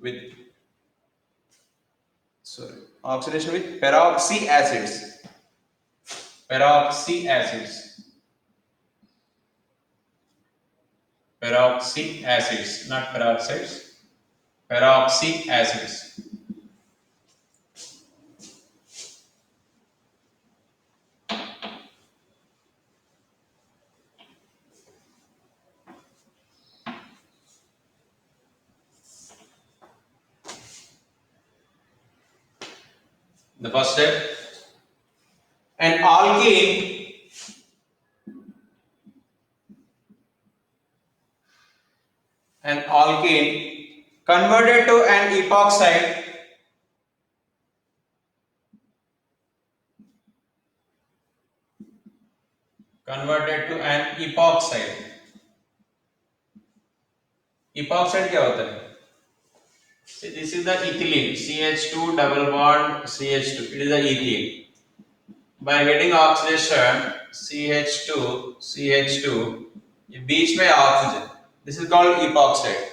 With oxidation with peroxy acids. Peroxy acids. Peroxy acids, not peroxides. Peroxy acids. The first step. An alkene converted to an epoxide epoxide क्या होता है? See, this is the ethylene, CH2 double bond CH2, it is the ethene. By getting oxidation CH2 ये बीच में oxygen, this is called epoxide.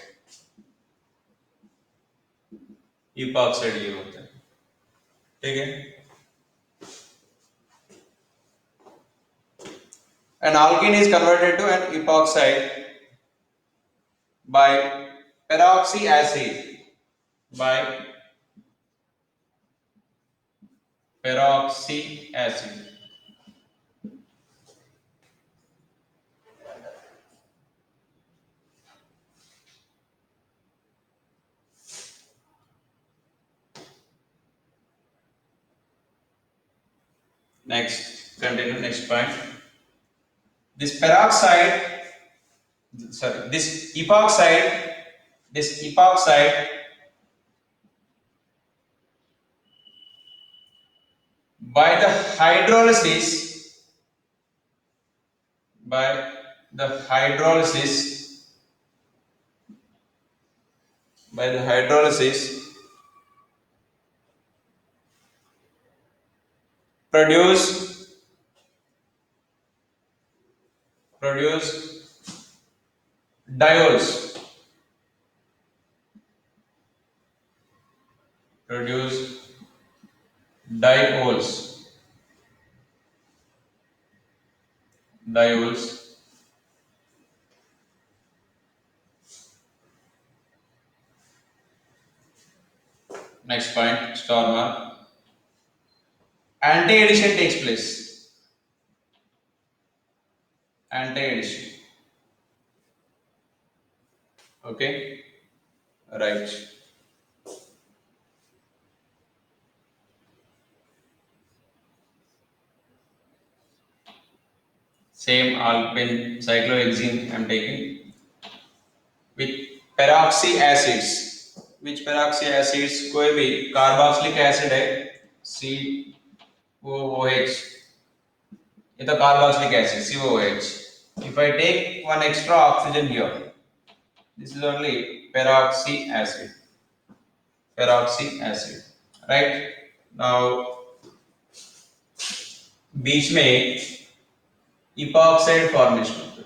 epoxide ये होता है, ठीक है? An alkene is converted to an epoxide by peroxy acid. Next, continue next point. This epoxide by the hydrolysis produce diols. Next point, star mark. Anti-addition takes place. Anti-addition. Okay, right. Same alpine cyclohexene I am taking with peroxy acids. Which peroxy acids? कोई भी carboxylic acid है COOH. ये तो carboxylic acid COOH. If I take one extra oxygen here, this is only peroxy acid. Right? Now बीच में epoxide formation होता है.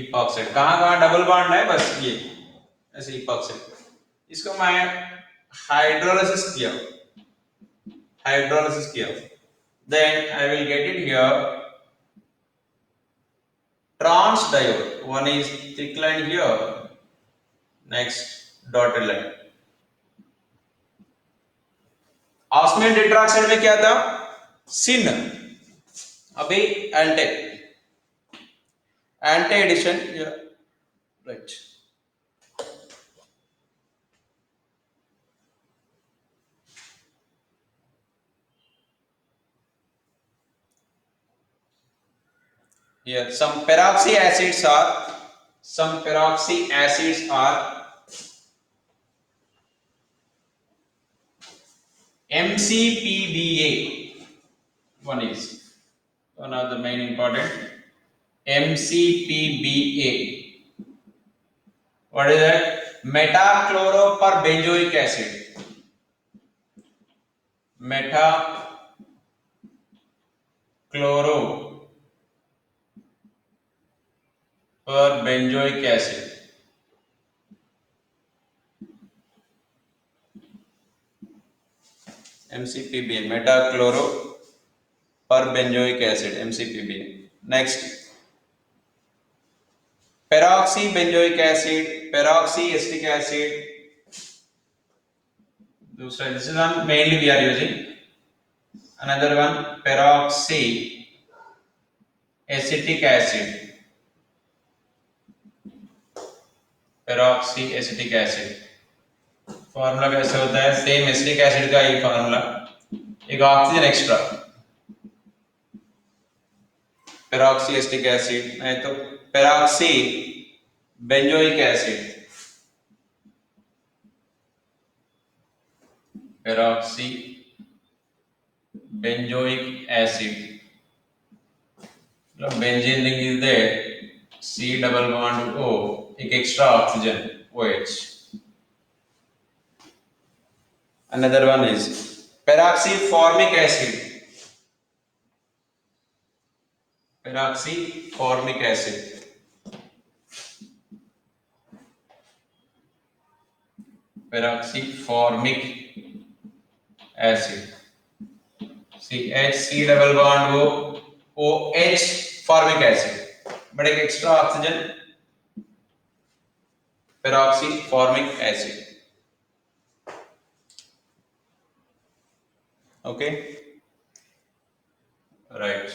epoxide कहाँ double bond है, बस ये ऐसे epoxide. इसको मैं हाइड्रोलिसिस किया, then I will get it here trans diode. One is thick line here, next dotted line. Osmium tetroxide में क्या था? सिन. अभी anti addition, right. Here some peroxy acids are MCPBA. One is one of the main important. MCPBA. What is that? Metachloroperbenzoic acid. Metachloroperbenzoic acid. MCPBA. Metachloroperbenzoic acid. MCPBA. Next. Peroxybenzoic acid, peroxyacetic acid. This is one mainly we are using. Another one, peroxyacetic acid. Peroxyacetic acid. Formula कैसे होता है? Same acetic acid का ये formula, एक oxygen extra, पेरोक्सीएसिटिक acid नहीं तो peroxy benzoic acid, peroxy benzoic acid. Benzene ring is there, C double bond O, एक extra oxygen OH. Another one is peroxyformic acid. Peroxyformic acid. Peroxyformic acid. CH, C double bond O, OH, formic acid. But एक extra oxygen, peroxyformic acid. Okay. Right.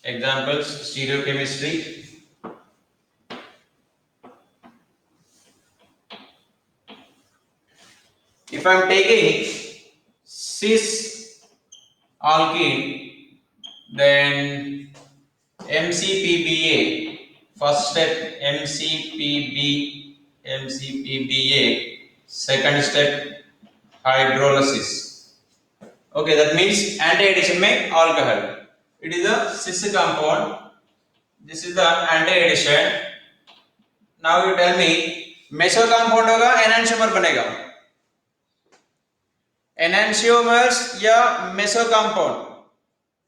Examples: stereochemistry. If I am taking cis alkene, then MCPBA, first step MCPBA, second step hydrolysis. Okay, that means anti-addition में alcohol. It is a cis compound. This is the anti-addition. Now you tell me meso compound होगा, enantiomer बनेगा. Enantiomers या meso compound?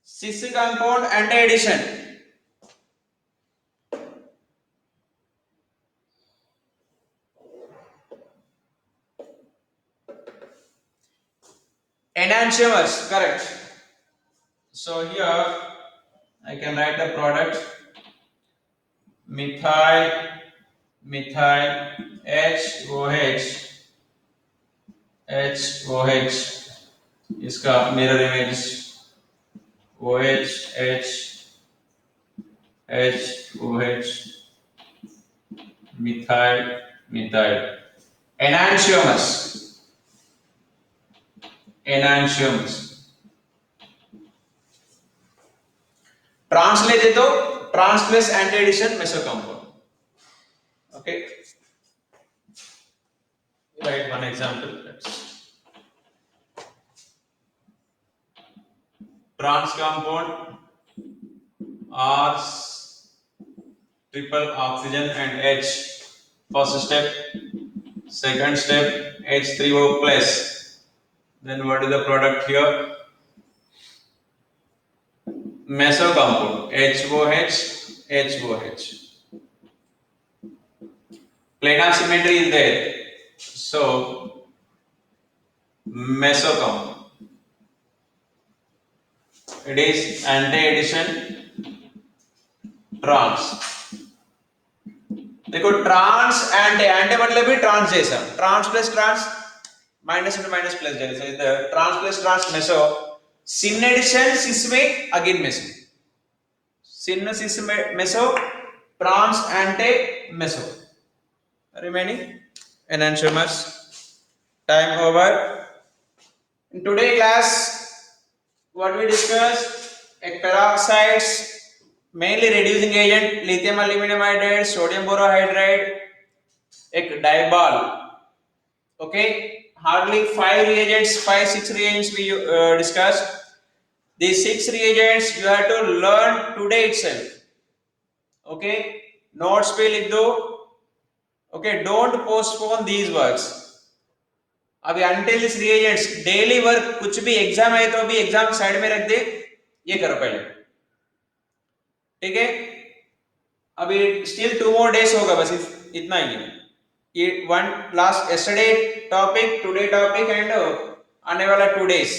cis compound anti-addition. Enantiomers, correct. So here I can write the product methyl HOH, इसका mirror image OH methyl enantiomers. ट्रांसलेट दे तो ट्रांसप्लेस anti addition meso compound. Okay, write one example. Trans compound R triple oxygen and H, first step, second step H3O plus. Then what is the product here? Meso compound HOH. Planar symmetry is there, so meso compound. It is anti-addition trans. देखो trans anti मतलब भी trans जैसा, trans plus trans minus into minus plus जैसा, इधर trans plus trans meso, syn addition cis में again meso, syn cis में meso, trans anti meso. Remaining enantiomers. Time over. In today's class, what we discussed, एक peroxides, mainly reducing agent, lithium aluminum hydride, sodium borohydride, एक DIBAL. Okay, hardly 5 reagents, 5 6 reagents we discussed. These 6 reagents you have to learn today itself. Okay, notes पे लिख दो. Okay, don't postpone these works. अभी until this reagents daily work कुछ भी exam है तो अभी एग्जाम साइड में रख दे, ये करो पहले. ठीक है, अभी स्टिल 2 more days होगा, बस इतना ही है. ये one last yesterday topic, today topic and आने वाला 2 days.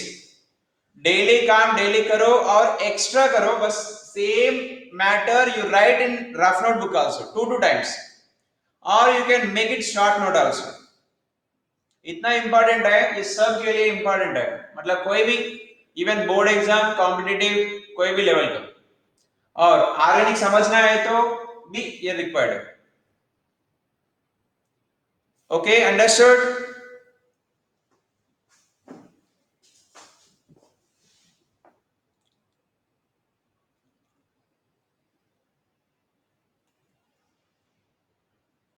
डेली काम डेली करो और एक्स्ट्रा करो. बस same matter you right in rough notebook also 2 times, और you can make it short note also. इतना इंपॉर्टेंट है, ये सब के लिए इंपॉर्टेंट है. मतलब कोई भी इवन बोर्ड एग्जाम, कॉम्पिटिटिव, कोई भी लेवल का, और ऑर्गेनिक समझना है तो भी ये रिक्वायर्ड है. Okay, understood.